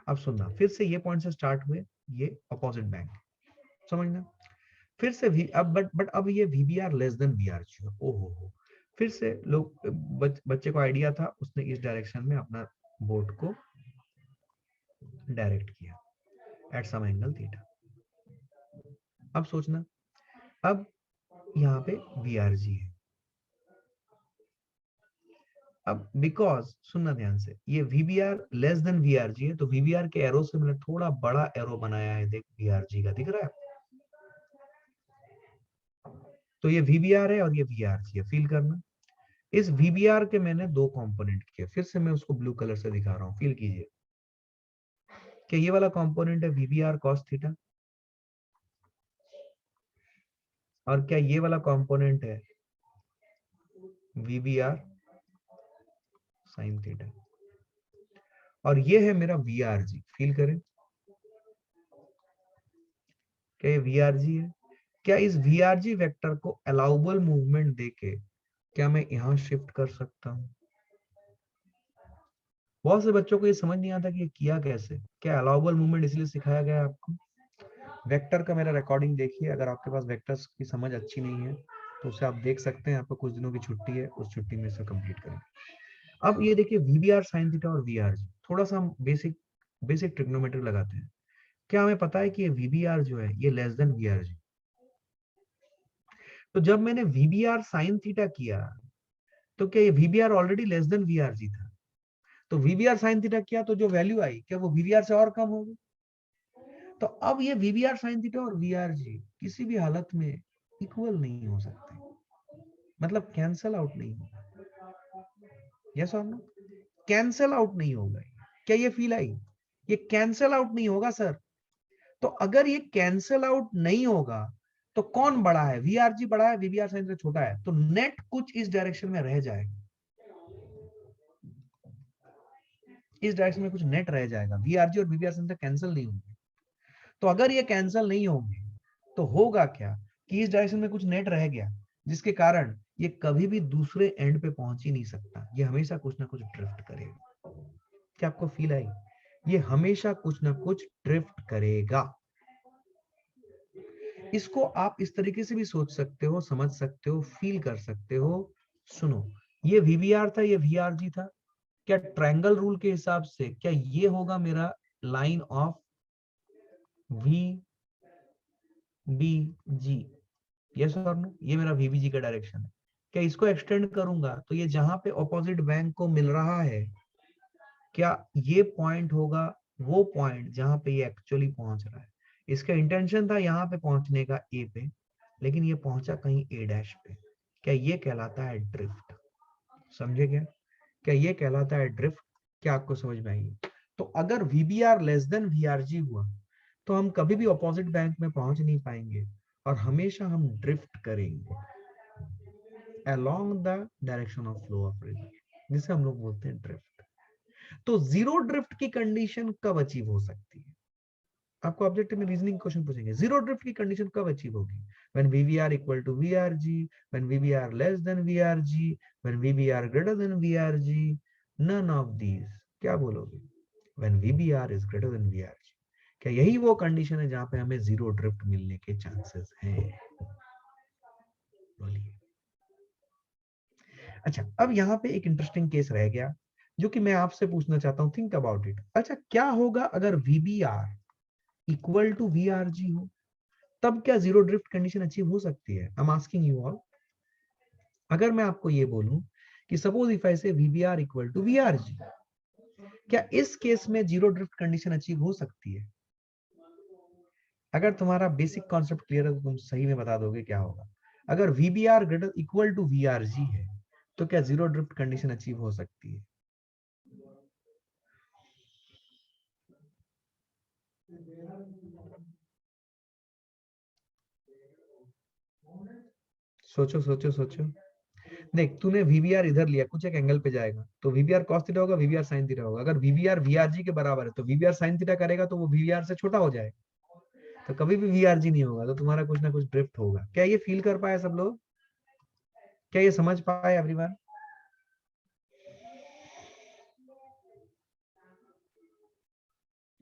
अब सुनना, फिर से ये पॉइंट से स्टार्ट हुए, ये अपोजिट बैंक, समझना। फिर से भी अब बट अब ये VBR लेस देन VRG है। ओहो हो, फिर से लोग बच्चे को आइडिया था, उसने इस डायरेक्शन में अपना बोट को डायरेक्ट किया एट सम एंगल थीटा। अब सोचना, अब यहाँ पे VRG है। अब बिकॉज सुनना ध्यान से, ये VBR लेस देन VRG है, तो VBR के एरो से मैंने थोड़ा बड़ा एरो बनाया है, देख VRG का दिख रहा है? तो ये VBR है और ये VRG है, फील करना। इस VBR के मैंने दो कंपोनेंट किए, फिर से मैं उसको ब्लू कलर से दिखा रहा हूँ, फील कीजिए। कि ये वाला कंपोनेंट है VBR cos थीटा, और क्या ये वाला कंपोनेंट है VBR sin थीटा, और ये है मेरा VRG। फील करें, क्या ये VRG है? क्या इस VRG वेक्टर को अलाउबल मूवमेंट देके क्या मैं यहां शिफ्ट कर सकता हूं? बहुत से बच्चों को ये समझ नहीं आता कि ये किया कैसे। क्या अलाउबल मूवमेंट इसलिए सिखाया गया आपको? वेक्टर का मेरा रिकॉर्डिंग देखिए, अगर आपके पास वेक्टर्स की समझ अच्छी नहीं है तो उसे आप देख सकते हैं। आपको कुछ दिनों की छुट्टी है, उस छुट्टी में से कंप्लीट करें। अब ये देखिए VBR sin थीटा और VRG, थोड़ा सा हम बेसिक ट्रिग्नोमेट्री लगाते हैं। क्या हमें पता है कि ये VBR जो है ये लेस देन VRG? तो जब मैंने VBR sin थीटा किया तो क्या ये VBR already less than VRG था? तो VBR sin थीटा किया तो जो वैल्यू आई, क्या वो VBR से और कम होगी? तो अब ये VBR sin थीटा और VRG किसी भी हालत में इक्वल नहीं हो सकते, मतलब कैंसल आउट नहीं होगा। यस और नो? कैंसल आउट नहीं होगा। क्या ये फील आई? ये कैंसल आउट नहीं होगा सर। तो अगर ये कैंसल आउट नहीं होगा तो कौन बड़ा है? VRG बड़ा है, VBR sin से छोटा है, तो नेट कुछ इस डायरेक्शन में रह जाएगा, इस डायरेक्शन में कुछ नेट रह जाएगा। VRG और VBR sin से कैंसिल नहीं होंगे। तो अगर ये कैंसिल नहीं होंगे तो होगा क्या कि इस डायरेक्शन में कुछ नेट रह गया, जिसके कारण ये कभी भी दूसरे एंड पे पहुंच ही नहीं सकता। ये हमेशा कुछ ना कुछ ड्रिफ्ट करेगा। क्या आपको फील आई? ये हमेशा कुछ ना कुछ ड्रिफ्ट करेगा। इसको आप इस तरीके से भी सोच सकते हो, समझ सकते हो, फील कर सकते हो। सुनो, ये VBR था, ये VRG था। क्या ट्रायंगल रूल के हिसाब से क्या ये होगा मेरा लाइन ऑफ VBG? यस और नो? ये मेरा VBG का डायरेक्शन है। क्या इसको एक्सटेंड करूंगा तो ये जहां पे ऑपोजिट बैंक को मिल रहा है, क्या ये पॉइंट होगा वो पॉइंट जहां पे ये एक्चुअली पहुंच रहा है? इसका इंटेंशन था यहाँ पे पहुंचने का ए पे, लेकिन ये पहुंचा कहीं ए डैश पे। क्या ये कहलाता है ड्रिफ्ट? समझे क्या? क्या ये कहलाता है ड्रिफ्ट? क्या आपको समझ में आई? तो अगर वीबीआर लेस देन वीआरजी हुआ तो हम कभी भी ऑपोजिट बैंक में पहुंच नहीं पाएंगे और हमेशा हम ड्रिफ्ट करेंगे along the direction of flow of river, जिसे हम लोग बोलते हैं ड्रिफ्ट। तो जीरो ड्रिफ्ट की कंडीशन कब अचीव हो सकती है? आपको ऑब्जेक्टिव में रीजनिंग क्वेश्चन पूछेंगे, जीरो ड्रिफ्ट की कंडीशन कब अचीव होगी? When VVR equal to VRG, when VVR less than VRG, when VVR greater than VRG, none of these. क्या बोलोगे? When VVR is greater than VRG. क्या यही वो कंडीशन है जहां पे हमें जीरो ड्रिफ्ट मिलने के चांसेस हैं? बोलिए। अच्छा, अब यहाँ पे एक इंटरेस्टिंग केस रह गया जो कि मैं आपसे पूछना चाहता हूँ, थिंक अबाउट इट। अच्छा, क्या होगा अगर वीबीआर इक्वल टू वीआरजी हो? तब क्या जीरो ड्रिफ्ट कंडीशन अचीव हो सकती है? I am asking you all. अगर मैं आपको ये बोलूं कि सपोज इफ आई से वीबीआर इक्वल टू वीआरजी, क्या इस केस में जीरो ड्रिफ्ट कंडीशन अचीव हो सकती है? अगर तुम्हारा बेसिक कॉन्सेप्ट क्लियर है तो तुम सही में बता दोगे क्या होगा। अगर वीबीआर ग्रेटर इक्वल टू वीआरजी है तो क्या जीरो ड्रिफ्ट कंडीशन अचीव हो सकती है? सोचो सोचो सोचो। देख, तूने वीबीआर इधर लिया, कुछ एक एंगल पे जाएगा तो वीबीआर कॉस थीटा होगा, वीबीआर साइन थीटा होगा। अगर वीबीआर वीआरजी के बराबर है तो वीबीआर साइन थीटा करेगा तो वो वीबीआर से छोटा हो जाएगा, तो कभी भी वीआरजी नहीं होगा। तो तुम्हारा कुछ ना कुछ ड्रिफ्ट होगा। क्या ये फील कर पाए सब लोग? क्या ये समझ पाए एवरीवन?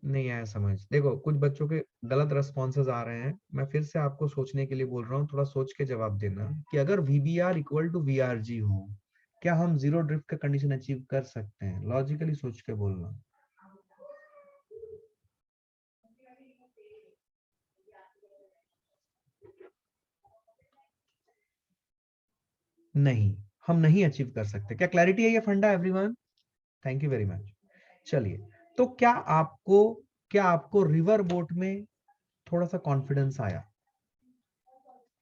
नहीं आया समझ? देखो, कुछ बच्चों के गलत रेस्पॉन्सेज आ रहे हैं। मैं फिर से आपको सोचने के लिए बोल रहा हूँ, थोड़ा सोच के जवाब देना कि अगर वीबीआर इक्वल टू वीआरजी हो, क्या हम जीरो ड्रिफ्ट का कंडीशन अचीव कर सकते हैं? लॉजिकली सोच के बोलना। नहीं, हम नहीं अचीव कर सकते। क्या क्लैरिटी है ये फंडा everyone? Thank you very much. चलिए, तो क्या आपको रिवर बोट में थोड़ा सा कॉन्फिडेंस आया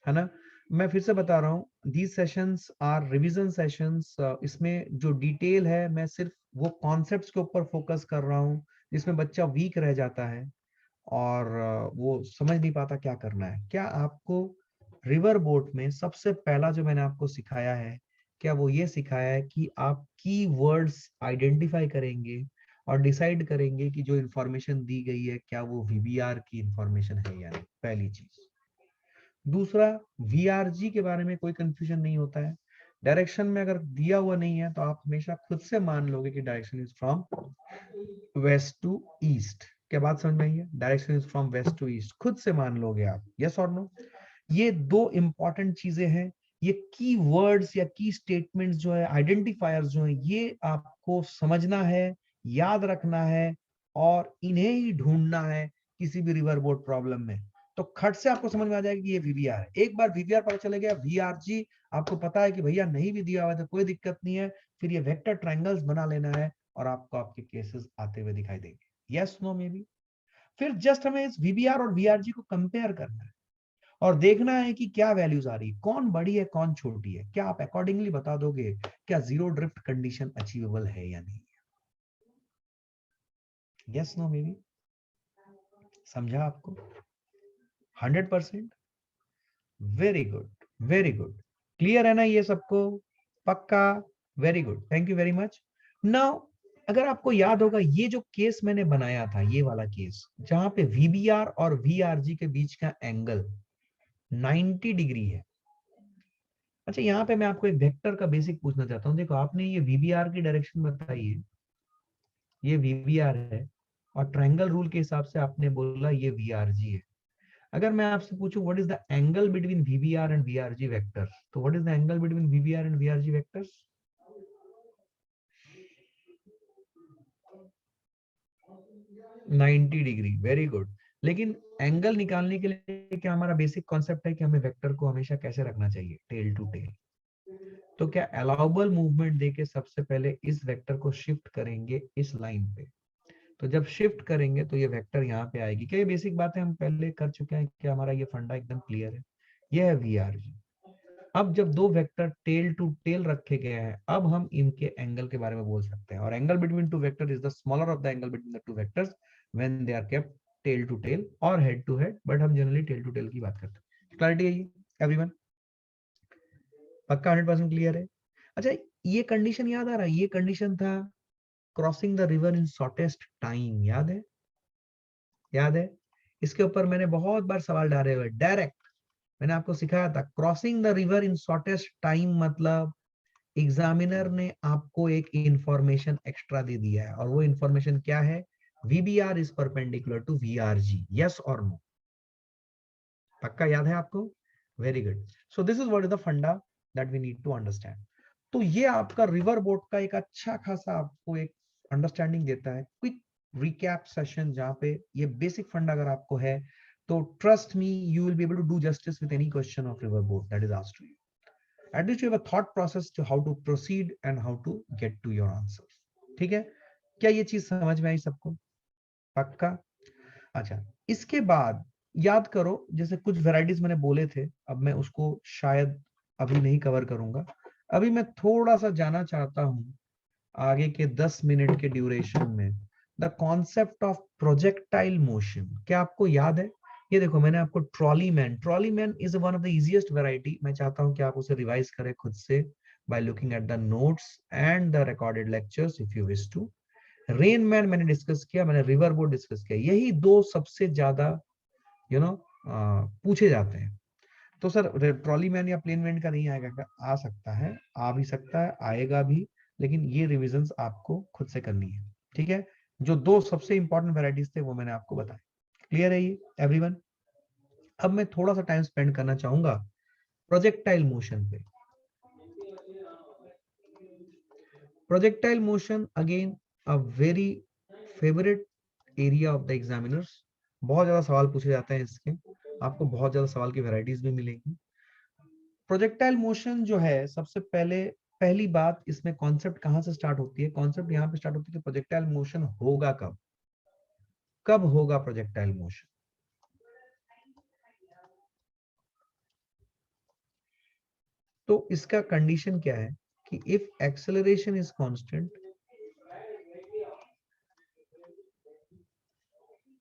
है ना? मैं फिर से बता रहा हूं, these sessions are revision sessions. इसमें जो डिटेल है, मैं सिर्फ वो कॉन्सेप्ट्स के ऊपर फोकस कर रहा हूं जिसमें बच्चा वीक रह जाता है और वो समझ नहीं पाता क्या करना है। क्या आपको रिवर बोट में सबसे पहला जो मैंने आपको सिखाया है, क्या वो ये सिखाया है कि आप की वर्ड्स आइडेंटिफाई करेंगे और डिसाइड करेंगे कि जो इंफॉर्मेशन दी गई है क्या वो वीबीआर की इंफॉर्मेशन है या नहीं? पहली चीज। दूसरा, वीआरजी के बारे में कोई कंफ्यूजन नहीं होता है। डायरेक्शन में अगर दिया हुआ नहीं है तो आप हमेशा खुद से मान लोगे कि direction is from west to east. क्या बात समझ में आई है? Direction is from west to east, खुद से मान लोगे आप, यस और नो? ये दो इंपॉर्टेंट चीजें हैं। ये की वर्ड्स या की स्टेटमेंट्स जो है, आइडेंटिफायर्स जो है, ये आपको समझना है, याद रखना है और इन्हें ही ढूंढना है किसी भी रिवर बोट प्रॉब्लम में। तो खट से आपको समझ में आ जाएगा कि ये वीवीआर है। एक बार वीवीआर पता चला गया, वीआरजी आपको पता है कि भैया नहीं भी दिया हुआ तो कोई दिक्कत नहीं है, फिर ये वेक्टर ट्रायंगल्स बना लेना है और आपको आपके केसेस आते हुए दिखाई देंगे। Yes no may be? फिर जस्ट हमें इस वीबीआर और वीआरजी को कंपेयर करना है और देखना है कि क्या वैल्यूज आ रही है, कौन बड़ी है कौन छोटी है। क्या आप अकॉर्डिंगली बता दोगे क्या जीरो ड्रिफ्ट कंडीशन अचीवेबल है या नहीं? Yes no may be? समझा आपको? 100%? Very good, very good. Clear है ना ये सबको? पक्का? Very good, thank you very much. Now, अगर आपको याद होगा, ये जो केस मैंने बनाया था, ये वाला केस जहां पे वीबीआर और वीआरजी के बीच का एंगल 90 डिग्री है। अच्छा, यहाँ पे मैं आपको एक वेक्टर का बेसिक पूछना चाहता हूँ। देखो, आपने ये वीबीआर की डायरेक्शन बताई है, ये वीबीआर है, और ट्रायंगल रूल के हिसाब से आपने बोला ये वीआरजी है। अगर मैं आपसे पूछूं what is the angle between VBR and VRG vector, तो what is the angle between VBR and VRG vectors? 90 degree, very good. लेकिन एंगल निकालने के लिए क्या हमारा बेसिक कॉन्सेप्ट है कि हमें वेक्टर को हमेशा कैसे रखना चाहिए? Tail to tail. तो क्या अलाउबल मूवमेंट देके सबसे पहले इस वेक्टर को शिफ्ट करेंगे इस लाइन पे। तो जब शिफ्ट करेंगे तो ये वेक्टर यहाँ पे आएगी। क्या ये बेसिक बातें हम पहले कर चुके हैं? क्या हमारा ये फंडा एकदम क्लियर है? ये है VRG। अब जब दो वेक्टर टेल टू टेल रखे गए हैं, अब हम इनके एंगल के बारे में बोल सकते हैं। और angle between two vector is the smaller of the angle between the two vectors when they are kept tail to tail और हेड टू हेड, बट हम जनरली टेल टू टेल की बात करते हैं। क्लैरिटी है ये एवरीवन? पक्का 100% clear है? अच्छा, ये कंडीशन याद आ रहा है? ये कंडीशन था crossing the river in shortest time, याद है? याद है? इसके ऊपर मैंने बहुत बार सवाल डाले हुए डायरेक्ट। मैंने आपको सिखाया था crossing the river in shortest time मतलब एग्जामिनर ने आपको एक इंफॉर्मेशन एक्स्ट्रा दे दिया है, और वो इंफॉर्मेशन क्या है? VBR is perpendicular to VRG, yes और नो? पक्का याद है आपको? Very good. So this is what is the funda that we need to understand. तो ये आपका रिवर बोट का एक अच्छा खासा आपको एक अंडरस्टैंडिंग देता है, क्विक रिकैप सेशन, जहां पे ये बेसिक फंडा अगर आपको है तो trust me you will be able to do justice with any question of river boat that is asked to you. At least you have a thought process to how to proceed and how to get to your answers. ठीक है? क्या ये चीज समझ में आई सबको? पक्का? अच्छा, इसके बाद याद करो, जैसे कुछ वेराइटीज मैंने बोले थे, अब मैं उसको शायद अभी नहीं कवर करूंगा। अभी मैं थोड़ा सा जाना चाहता हूं आगे के 10 मिनट के ड्यूरेशन में the concept of projectile motion. क्या आपको याद है? ये देखो, मैंने आपको trolley man is one of the easiest variety. मैं चाहता हूं कि आप उसे रिवाइज करें खुद से by looking at the notes and the recorded lectures if you wish to. Rain man मैंने डिस्कस किया, मैंने रिवर बोट डिस्कस किया। यही दो सबसे ज्यादा यू नो पूछे जाते हैं। तो सर ट्रॉली मैन या प्लेन मैन का नहीं आएगा क्या? आ सकता है, आ भी सकता है, आएगा भी, लेकिन ये रिविजन्स आपको खुद से करनी है। ठीक है? जो दो सबसे इंपॉर्टेंट वैरायटीज थे वो मैंने आपको बताया। क्लियर है ये एवरीवन? अब मैं थोड़ा सा टाइम स्पेंड करना चाहूंगा प्रोजेक्टाइल मोशन पे। Projectile motion again a very favourite area of the examiners. बहुत ज्यादा सवाल पूछे जाते हैं इसके, आपको बहुत ज्यादा सवाल की वैरायटीज भी मिलेंगी। प्रोजेक्टाइल मोशन जो है, सबसे पहले पहली बात इसमें कॉन्सेप्ट कहां से स्टार्ट होती है? कॉन्सेप्ट यहां पे स्टार्ट होती है कि प्रोजेक्टाइल मोशन होगा कब? कब होगा प्रोजेक्टाइल मोशन? तो इसका कंडीशन क्या है कि if acceleration is constant,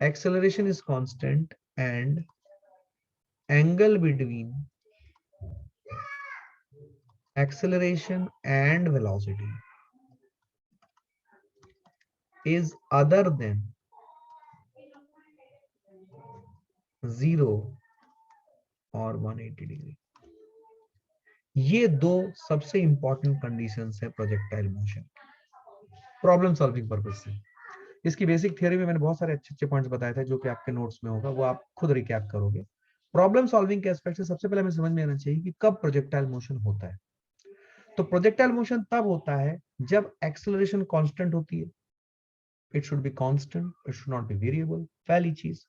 acceleration is constant and angle between acceleration and velocity is other than 0 और 180 डिग्री। ये दो सबसे इंपॉर्टेंट कंडीशंस है projectile motion problem solving purpose से। इसकी बेसिक थ्योरी में मैंने बहुत सारे अच्छे अच्छे पॉइंट्स बताए थे जो कि आपके नोट्स में होगा, वो आप खुद रिकैप करोगे। प्रॉब्लम सॉल्विंग के एस्पेक्ट से सबसे पहले हमें समझ में आना चाहिए कि कब प्रोजेक्टाइल मोशन होता है। तो प्रोजेक्टाइल मोशन तब होता है जब एक्सेलरेशन कांस्टेंट होती है। It should be constant, it should not be variable, पहली चीज।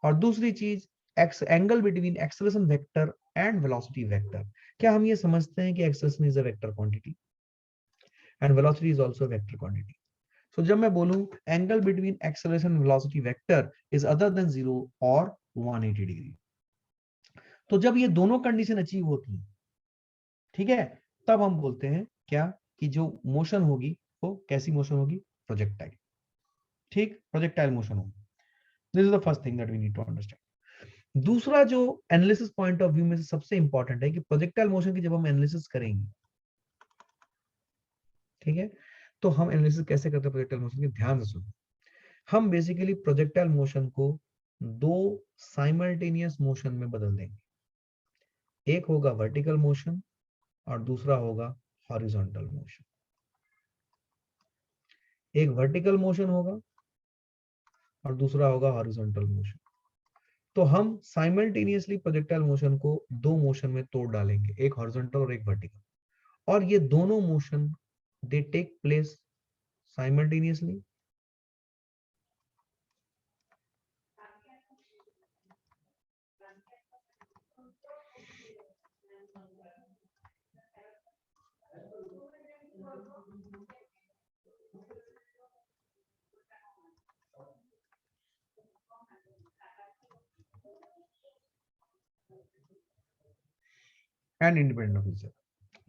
और दूसरी चीज, angle between acceleration vector and velocity vector. क्या हम ये समझते हैं कि acceleration is a vector quantity and velocity is also vector quantity? So जब मैं बोलूं angle between acceleration velocity vector is other than 0 और 180 डिग्री, तो जब ये दोनों कंडीशन अचीव होती है, ठीक है, तब हम बोलते हैं क्या कि जो मोशन होगी वो कैसी मोशन होगी? प्रोजेक्टाइल। ठीक, प्रोजेक्टाइल मोशन होगी। This is the first thing that we need to understand. दूसरा जो एनालिसिस पॉइंट ऑफ व्यू में से सबसे इंपॉर्टेंट है कि प्रोजेक्टाइल मोशन की जब हम एनालिसिस करेंगे, ठीक है, तो हम एनालिसिस कैसे करते हैं प्रोजेक्टाइल मोशन की? ध्यान से सुनो। हम बेसिकली प्रोजेक्टाइल मोशन को दो साइमल्टेनियस मोशन में बदल देंगे। एक होगा वर्टिकल मोशन और दूसरा होगा हॉरिजॉन्टल मोशन। एक वर्टिकल मोशन होगा और दूसरा होगा हॉरिजॉन्टल मोशन। तो हम साइमल्टेनियसली प्रोजेक्टाइल मोशन को दो मोशन में तोड़ डालेंगे, एक हॉरिजॉन्टल और एक वर्टिकल। और ये दोनों motion they take place simultaneously. and independent of each other.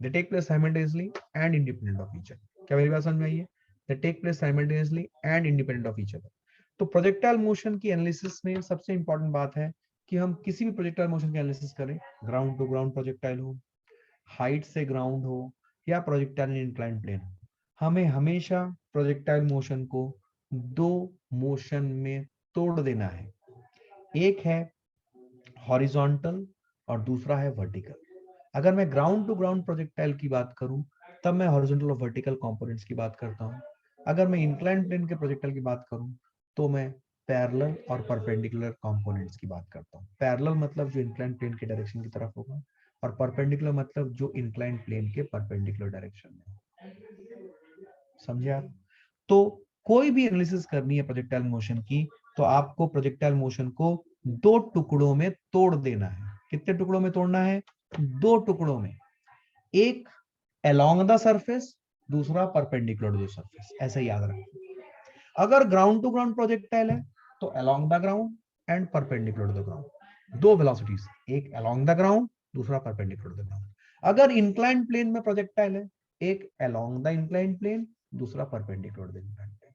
They take place simultaneously and independent of each other. क्या मेरी बात समझ में आई है? They take place simultaneously and independent of each other. तो प्रोजेक्टाइल मोशन की एनालिसिस में सबसे इंपॉर्टेंट बात है कि हम किसी भी प्रोजेक्टाइल मोशन की एनालिसिस करें, ग्राउंड टू ग्राउंड प्रोजेक्टाइल हो, हाइट से ग्राउंड हो, या प्रोजेक्टाइल इंक्लाइन प्लेन, हमें हमेशा प्रोजेक्टाइल मोशन को दो मोशन में तोड़ देना है. एक है हॉरिजॉन्टल और दूसरा है वर्टिकल. अगर मैं ग्राउंड टू ग्राउंड प्रोजेक्टाइल की बात करूं तब मैं हॉरिजॉन्टल और वर्टिकल कंपोनेंट्स की बात करता हूं. अगर मैं इंक्लाइन प्लेन के प्रोजेक्टाइल की बात करूं तो मैं पैरेलल और परपेंडिकुलर कंपोनेंट्स की बात करता हूं. पैरेलल मतलब जो इंक्लाइन प्लेन के डायरेक्शन की तरफ होगा, और परपेंडिकुलर मतलब जो इंक्लाइन प्लेन के परपेंडिकुलर डायरेक्शन में. समझे आप? तो कोई भी एनालिसिस करनी है प्रोजेक्टाइल मोशन की तो आपको प्रोजेक्टाइल मोशन को दो टुकड़ों में तोड़ देना है. कितने टुकड़ों में तोड़ना है? दो टुकड़ों में. एक along द सरफेस, दूसरा परपेंडिकुलर टू द सरफेस. ऐसा याद रखो. अगर ग्राउंड टू ग्राउंड प्रोजेक्टाइल है तो along the ground and perpendicular to the ground. दो वेलोसिटीज, एक along द ग्राउंड, दूसरा परपेंडिकुलर टू द ग्राउंड. अगर इंक्लाइन प्लेन में प्रोजेक्टाइल है, एक along द इंक्लाइन प्लेन, दूसरा perpendicular to the incline plane.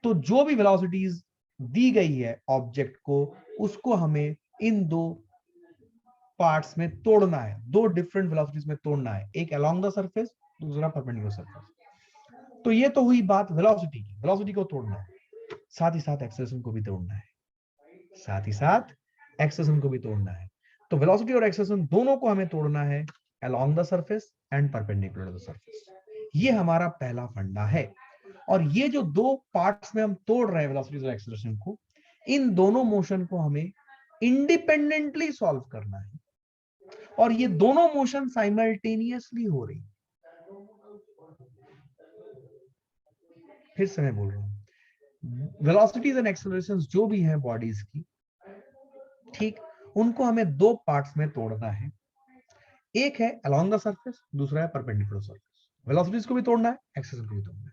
तो जो भी वेलोसिटीज दी गई है ऑब्जेक्ट को, उसको हमें इन दो पार्ट्स में तोड़ना है, दो डिफरेंट वेलोसिटीज में तोड़ना है. एक अलोंग द सरफेस, दूसरा परपेंडिकुलर सरफेस. तो ये तो हुई बात वेलोसिटी की. वेलोसिटी को तोड़ना है, साथ ही साथ एक्सेलरेशन को भी तोड़ना है. साथ ही साथ एक्सेलरेशन को भी तोड़ना है. तो वेलोसिटी और एक्सेलरेशन दोनों को हमें तोड़ना है along the surface and perpendicular to the surface. ये हमारा पहला फंडा है. और ये जो दो पार्ट्स में हम तोड़ रहे हैं वेलोसिटी और एक्सेलरेशन को, इन दोनों मोशन को हमें इंडिपेंडेंटली सॉल्व करना है. और ये दोनों मोशन साइमल्टेनियसली हो रही. फिर से मैं बोल रहा हूं, वेलोसिटीज एंड एक्सेलरेशंस जो भी हैं बॉडीज की, ठीक, उनको हमें दो पार्ट्स में तोड़ना है. एक है अलोंग द सरफेस, दूसरा है परपेंडिकुलर सरफेस. वेलोसिटीज को भी तोड़ना है, एक्सेलरेशन को भी तोड़ना है.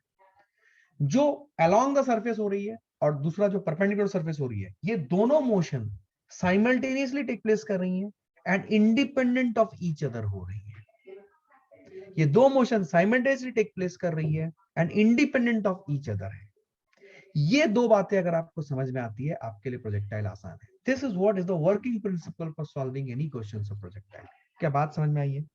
जो अलोंग द सरफेस हो रही है और दूसरा जो परपेंडिकुलर सरफेस हो रही है, ये दोनों मोशन साइमल्टेनियसली टेक प्लेस कर रही हैं and independent of each other हो रही है. ये दो मोशन साइमल्टेनियसली टेक प्लेस कर रही है and independent of each other है. ये दो बातें अगर आपको समझ में आती है, आपके लिए प्रोजेक्टाइल आसान है. This is what is the working principle for solving any questions of projectile. क्या बात समझ में आई है?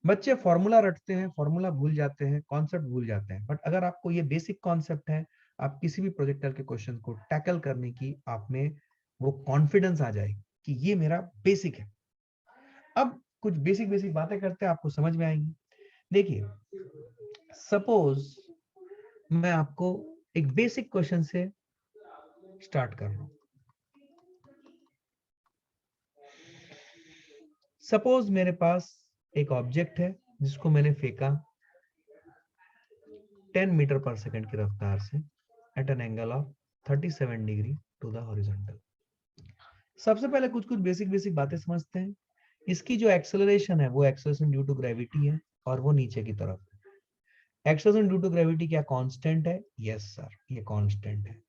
बच्चे फॉर्मूला रटते हैं, फॉर्मूला भूल जाते हैं, कॉन्सेप्ट भूल जाते हैं, बट अगर आपको ये बेसिक कॉन्सेप्ट है, आप किसी भी प्रोजेक्टाइल के क्वेश्चन को टैकल करने की आप में वो कॉन्फिडेंस आ जाएगी कि ये मेरा बेसिक है. अब कुछ बेसिक बेसिक बातें करते हैं, आपको समझ में आएंगी. देखिए, सपोज मैं आपको एक बेसिक क्वेश्चन से स्टार्ट कर रहा हूं. सपोज मेरे पास एक ऑब्जेक्ट है जिसको मैंने फेंका 10 मीटर पर सेकंड की रफ्तार से at an angle of 37 degree to the horizontal. सबसे पहले कुछ कुछ बेसिक बेसिक बातें समझते हैं. इसकी जो एक्सेलरेशन है वो एक्सेलरेशन ड्यू टू ग्रेविटी है और वो नीचे की तरफ. एक्सेलरेशन ड्यू टू ग्रेविटी क्या कांस्टेंट है? यस सर, ये कांस्टेंट है.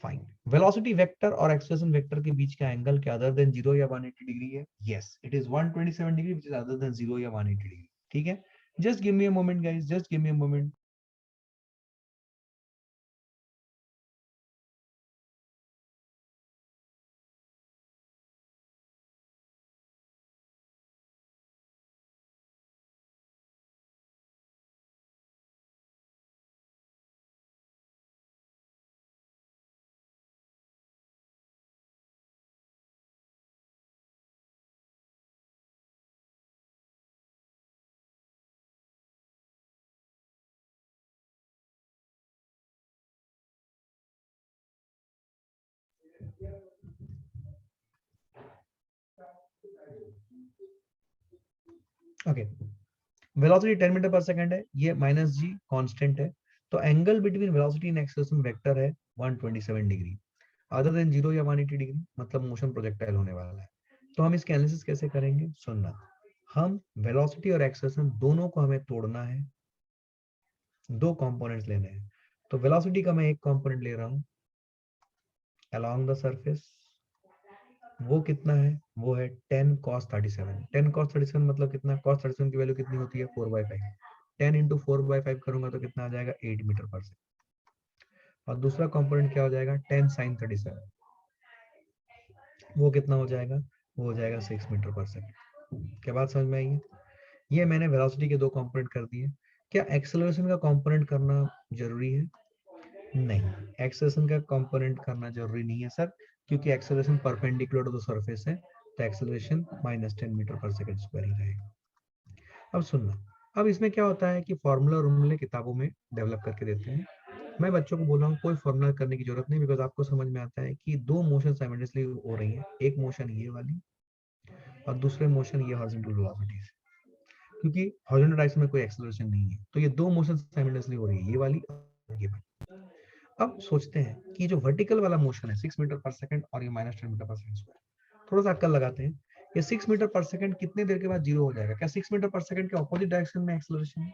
फाइन. वेलोसिटी वेक्टर और एक्सेलरेशन वेक्टर के बीच का एंगल क्या अदर देन 0 या 180 डिग्री है? Yes, it is 127 degree which is other than 0 या 180 डिग्री. ठीक है, just give me a moment guys, just give me a moment. Okay, velocity 10 metre per second है, ये माइनस जी कांस्टेंट है. तो angle between velocity and acceleration vector है 127 degree other than 0 या 180 degree, मतलब मोशन प्रोजेक्टाइल होने वाला है. तो हम इसके एनालिसिस कैसे करेंगे? सुनना. हम वेलोसिटी और एक्सेलरेशन दोनों को हमें तोड़ना है, दो कंपोनेंट्स लेने हैं. तो वेलोसिटी का मैं एक कंपोनेंट ले रहा हूं अलोंग द सरफेस, वो कितना है, वो है 10 cos 37। 10 cos 37 मतलब कितना, cos 37 की वैल्यू कितनी होती है 4/5। 10 इंटू 4/5 करूंगा तो कितना आ जाएगा 8 मीटर पर सेकंड। और दूसरा कंपोनेंट क्या हो जाएगा 10 sin 37, वो कितना हो जाएगा, वो हो जाएगा 6 मीटर पर सेकंड। क्या बात समझ में आई है? ये मैंने वेलोसिटी के दो कंपोनेंट कर दिए। क्या एक्सेलरेशन का कंपोनेंट करना जरूरी है? नहीं, एक्सेलरेशन का कंपोनेंट करना जरूरी नहीं है सर, क्योंकि acceleration perpendicular to the surface है, तो acceleration -10 metre per second square ही रहेगा। अब सुनना, अब इसमें क्या होता है कि फॉर्मूला उन्होंने किताबों में डेवलप करके देते हैं। मैं बच्चों को बोल रहा हूँ कोई फॉर्मूला करने की जरूरत नहीं, बिकॉज आपको समझ में आता है कि दो मोशन साइमल्टेनियसली हो रही है, एक मोशन ये वाली और दूसरे मोशन ये हॉरिजॉन्टल वेलोसिटी से, क्योंकि हॉरिजॉन्टल डायरेक्शन में कोई एक्सेलरेशन नहीं है, तो ये दो मोशन साइमल्टेनियसली हो रही है, ये वाली और ये वाली। अब सोचते हैं कि जो वर्टिकल वाला मोशन है 6 मीटर पर सेकंड और ये -10 मीटर पर सेकंड स्क्वायर, थोड़ा सा अक्कल लगाते हैं। ये 6 मीटर पर सेकंड कितने देर के बाद जीरो हो जाएगा? क्या 6 मीटर पर सेकंड के ऑपोजिट डायरेक्शन में एक्सेलरेशन है?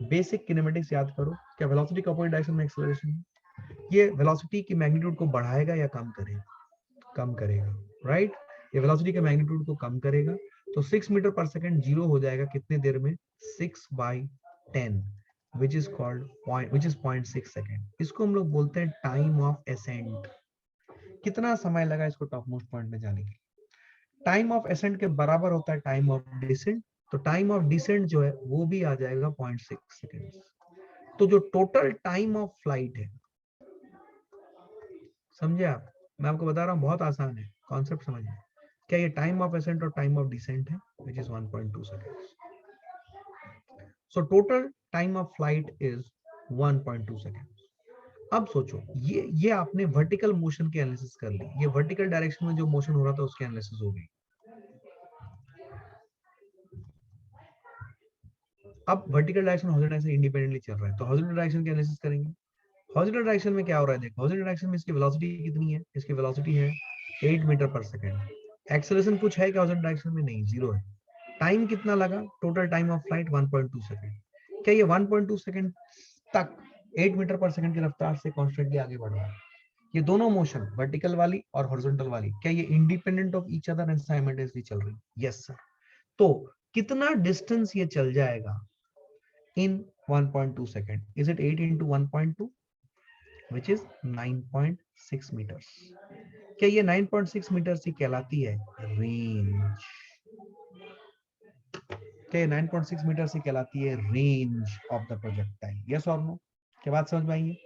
बेसिक किनेमेटिक्स याद करो, क्या वेलोसिटी के ऑपोजिट डायरेक्शन में एक्सेलरेशन है? ये वेलोसिटी की मैग्नीट्यूड को बढ़ाएगा या कम करेगा? कम करेगा, राइट? ये वेलोसिटी के मैग्नीट्यूड को कम करेगा, तो 6 मीटर पर सेकंड जीरो हो जाएगा कितने देर में? 6/10, which is called point, which is 0.6 second. इसको हम लोग बोलते हैं टाइम ऑफ एसेंट। कितना समय लगा इसको टॉप मोस्ट पॉइंट में जाने के? टाइम ऑफ एसेंट के बराबर होता है टाइम ऑफ डिसेंट, तो टाइम ऑफ डिसेंट जो है वो भी आ जाएगा 0.6 सेकंड। तो जो टोटल टाइम ऑफ फ्लाइट है, समझे आप? मैं आपको बता रहा हूँ बहुत आसान है, कॉन्सेप्ट समझिए। क्या ये टाइम ऑफ एसेंट और टाइम ऑफ डिसेंट है, which is 1.2 seconds. So total time of flight is 1.2 seconds. अब सोचो, ये आपने वर्टिकल मोशन की एनालिसिस कर ली, ये वर्टिकल डायरेक्शन में जो मोशन हो रहा था उसकी एनालिसिस हो गई। अब vertical direction horizontal direction independently चल रहा है, तो हॉरिजॉन्टल डायरेक्शन की एनालिसिस करेंगे। हॉरिजॉन्टल डायरेक्शन में क्या हो रहा है, देखो हॉरिजॉन्टल डायरेक्शन में इसकी वेलोसिटी कितनी है, इसकी वेलोसिटी है 8 मीटर पर सेकंड। एक्सेलरेशन कुछ है क्या हॉरिजॉन्टल डायरेक्शन में? नहीं, जीरो है। टाइम कितना लगा, total time of flight 1.2 second. क्या ये 1.2 सेकंड तक 8 मीटर पर सेकंड की रफ्तार से कॉन्स्टेंटली आगे बढ़ रहा है? ये दोनों मोशन वर्टिकल वाली और हॉरिजॉन्टल वाली, क्या ये independent of each other and simultaneously चल रही? Yes sir. तो कितना डिस्टेंस ये चल जाएगा in 1.2 second? Is it 8 into 1.2, which is 9.6 meters? क्या ये 9.6 meters ही कहलाती है रेंज? क्या ये 9.6 meters ही कहलाती है range of the projectile? Yes और नो? क्या बात समझ में आई है?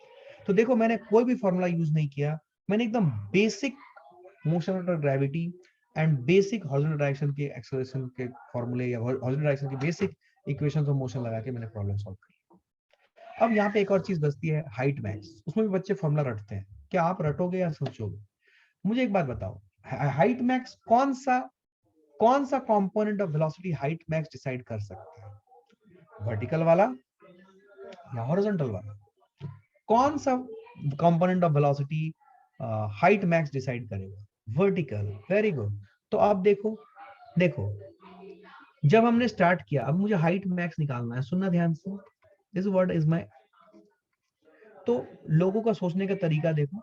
तो देखो मैंने कोई भी फॉर्मूला यूज नहीं किया, मैंने एकदम basic motion under gravity and basic horizontal direction के एक्सेलरेशन के फॉर्मूले या हॉरिजॉन्टल डायरेक्शन की बेसिक इक्वेशंस ऑफ मोशन लगा के मैंने प्रॉब्लम सॉल्व की। अब यहाँ पे एक और चीज बचती है, हाइट मैक्स। उसमें भी बच्चे फॉर्मूला रटते हैं, क्या आप रटोगे या सोचोगे? मुझे एक बात बताओ, हाइट मैक्स कौन सा component of velocity height max decide कर सकता है? वर्टिकल वाला या हॉरिजॉन्टल वाला? कौन सा component of velocity height max decide करेगा? वर्टिकल। Very good. तो अब देखो देखो, जब हमने स्टार्ट किया, अब मुझे हाइट मैक्स निकालना है, सुनना ध्यान से, दिस वर्ड इज माय। तो लोगों का सोचने का तरीका देखो,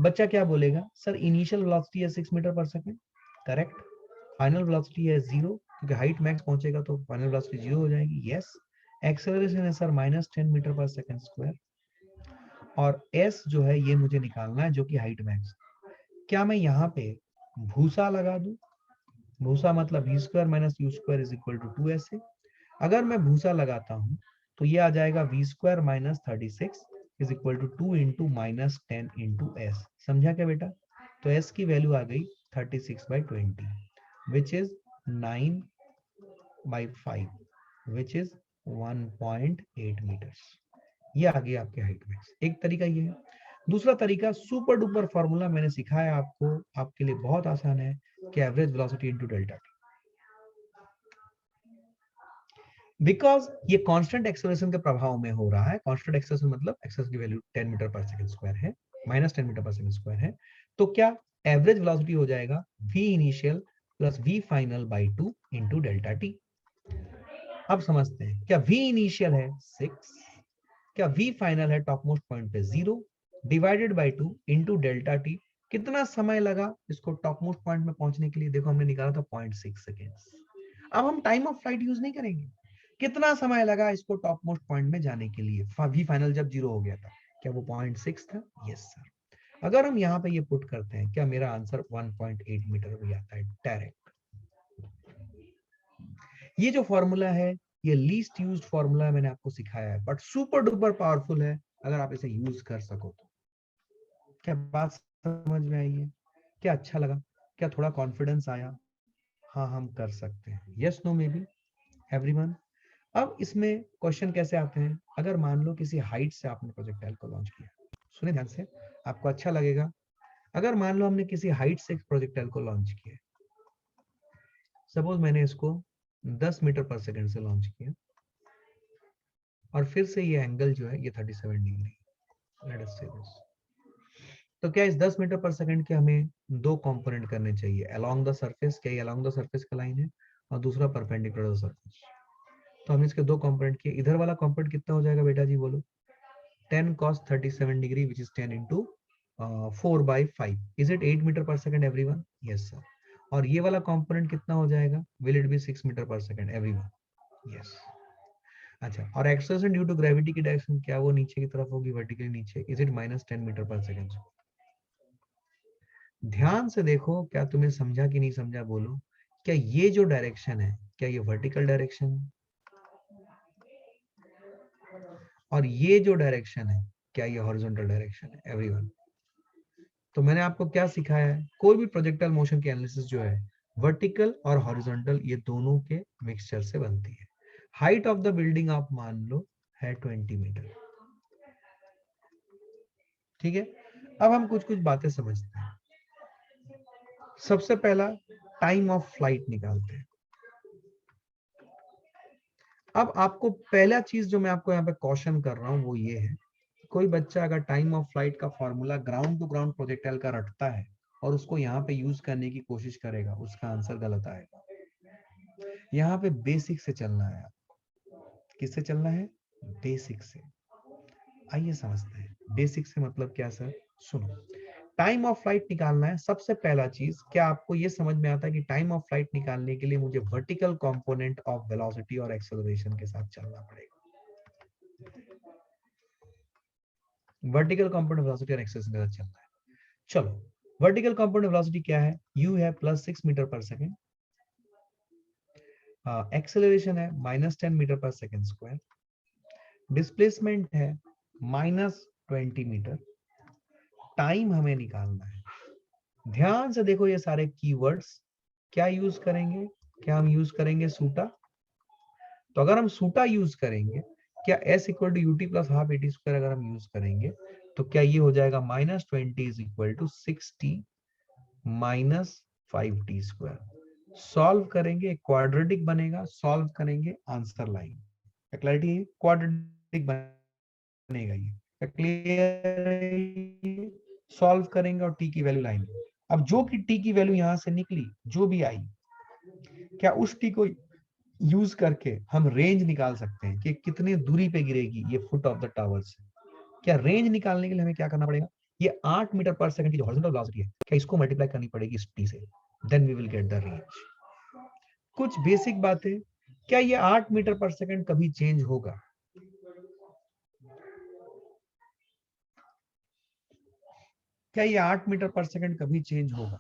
बच्चा क्या बोलेगा, सर इनिशियल वेलोसिटी है 6 metre per second, correct. Final velocity है 0, क्योंकि हाइट मैक्स पहुंचेगा तो फाइनल वेलोसिटी 0 हो जाएगी, यस। एक्सेलरेशन है sir -10 metre per second square, और s जो है ये मुझे निकालना है, जो कि हाइट मैक्स। क्या मैं यहाँ पे भूसा लगा दूं? भूसा मतलब v square minus u square is equal to 2s है। अगर मैं भूसा लगाता हूं तो ये आ जाएगा v square minus 36 is equal to 2 into -10 into s. समझा क्या बेटा? तो s की वैल्यू आ गई 36/20, which is 9/5, which is 1.8 metres. ये आ गई आपके हाइट मैक्स। एक तरीका ये है। दूसरा तरीका, सुपर डुपर फॉर्मूला मैंने सिखाया आपको, आपके लिए बहुत आसान है, कि average velocity into delta T. Because ये कांस्टेंट एक्सेलरेशन के प्रभाव में हो रहा है। कांस्टेंट एक्सेलरेशन मतलब एक्सेलरेशन की value 10 metre per second square है, -10 मीटर पर सेकंड स्क्वायर है, तो क्या एवरेज वेलोसिटी हो जाएगा v initial plus v final by 2 into delta T. अब समझते हैं, क्या v इनिशियल है 6, क्या v फाइनल है टॉप मोस्ट पॉइंट पे 0, divided by 2 into delta T, कितना समय लगा इसको टॉप मोस्ट पॉइंट में पहुंचने के लिए? देखो हमने निकाला था 0.6 सेकेंड्स। अब हम टाइम ऑफ फ्लाइट यूज नहीं करेंगे। कितना समय लगा इसको टॉप मोस्ट पॉइंट में जाने के लिए? वी फाइनल जब 0 हो गया था, क्या वो 0.6 था? Yes sir. अगर हम यहाँ पे ये पुट करते हैं, क्या मेरा आंसर 1.8 मीटर हो जाता है डायरेक्ट। ये जो फॉर्मूला है ये लीस्ट यूज्ड फॉर्मूला मैंने आपको सिखाया है, बट सुपर डुपर पावरफुल है अगर आप इसे यूज कर सको तो। क्या बात समझ में आई है? क्या अच्छा लगा? क्या थोड़ा कॉन्फिडेंस आया? हाँ हम कर सकते हैं। Yes no may be everyone. अब इसमें क्वेश्चन कैसे आते हैं? अगर मान लो किसी हाइट से आपने प्रोजेक्टाइल को लॉन्च किया, सुने ध्यान से, आपको अच्छा लगेगा। अगर मान लो हमने किसी हाइट से प्रोजेक्टाइल को लॉन्च किया, सपोज मैंने इसको 10 मीटर पर सेकंड से लॉन्च किया, और फिर से ये एंगल जो है ये 37 डिग्री, लेट अस से दिस। तो क्या इस 10 मीटर पर सेकंड के हमें दो कंपोनेंट करने चाहिए अलोंग द सरफेस, क्या ये अलोंग द सरफेस का लाइन है, और दूसरा परपेंडिकुलर सरफेस। तो हमने इसके दो कंपोनेंट किए। इधर वाला कंपोनेंट कितना हो जाएगा बेटा जी बोलो? 10 cos 37 degree which is 10 into 4/5. Is it 8 metre per second everyone? Yes sir. और ये वाला कंपोनेंट कितना हो जाएगा? Will it be 6 metre per second everyone? Yes. अच्छा, और एक्सेलरेशन ड्यू टू ग्रेविटी की डायरेक्शन क्या वो नीचे की तरफ होगी, वर्टिकली नीचे? Is it -10 metre per second? ध्यान से देखो, क्या तुम्हें समझा कि नहीं समझा बोलो। क्या ये जो डायरेक्शन है क्या ये वर्टिकल डायरेक्शन है? और ये जो डायरेक्शन है क्या ये हॉरिजॉन्टल डायरेक्शन है एवरीवन? तो मैंने आपको क्या सिखाया है? कोई भी प्रोजेक्टाइल मोशन की एनालिसिस जो है वर्टिकल और हॉरिजॉन्टल ये दोनों के मिक्सचर से बनती है। हाइट ऑफ द बिल्डिंग आप मान लो है 20 मीटर, ठीक है। अब हम कुछ कुछ बातें समझते हैं। सबसे पहला टाइम ऑफ फ्लाइट निकालते हैं। अब आपको पहला चीज जो मैं आपको यहाँ पे क्वेश्चन कर रहा हूँ वो ये है, कोई बच्चा अगर टाइम ऑफ फ्लाइट का formula ground to ground projectile का रटता है और उसको यहाँ पे यूज करने की कोशिश करेगा, उसका आंसर गलत आएगा। यहाँ पे बेसिक से चलना है। किससे चलना है? बेसिक से। आइए समझते हैं बेसिक से मतलब क्या सर। सुनो, टाइम ऑफ फ्लाइट निकालना है। सबसे पहला चीज, क्या आपको ये समझ में आता है कि टाइम ऑफ फ्लाइट निकालने के लिए मुझे वर्टिकल कंपोनेंट ऑफ वेलोसिटी और एक्सेलरेशन के साथ चलना पड़ेगा। वर्टिकल कंपोनेंट वेलोसिटी और एक्सेलरेशन के साथ चलना है। चलो, वर्टिकल कंपोनेंट वेलोसिटी क्या है? u है +6 मीटर पर सेकेंड, एक्सेलरेशन है -10 metre per second square, displacement है -20 मीटर, टाइम हमें निकालना है। ध्यान से देखो ये सारे कीवर्ड्स, क्या यूज करेंगे? क्या हम यूज करेंगे? सूटा। तो अगर हम सूटा यूज करेंगे, क्या S equal to u t plus half a t square अगर हम यूज करेंगे तो क्या ये हो जाएगा -20 is equal to 6t -5t square. Solve करेंगे, क्वाड्रेटिक बनेगा, सॉल्व करेंगे, आंसर लाइन। क्लैरिटी है? क्वाड्रेटिक बनेगा ये, क्लियर? सॉल्व करेंगे और टी की वैल्यू लाएंगे। अब जो कि टी की वैल्यू यहां से निकली, जो भी आई, क्या उस टी को यूज करके हम रेंज निकाल सकते हैं कि कितनी दूरी पे गिरेगी ये फुट ऑफ द टावर से? क्या रेंज निकालने के लिए हमें क्या करना पड़ेगा? ये 8 मीटर पर सेकंड की जो हॉरिजॉन्टल वेलोसिटी है, क्या इसको मल्टीप्लाई करनी पड़ेगी इस टी से, then we will get the range. कुछ बेसिक बातें, क्या ये 8 मीटर पर सेकंड कभी चेंज होगा? क्या ये 8 मीटर पर सेकंड कभी चेंज होगा?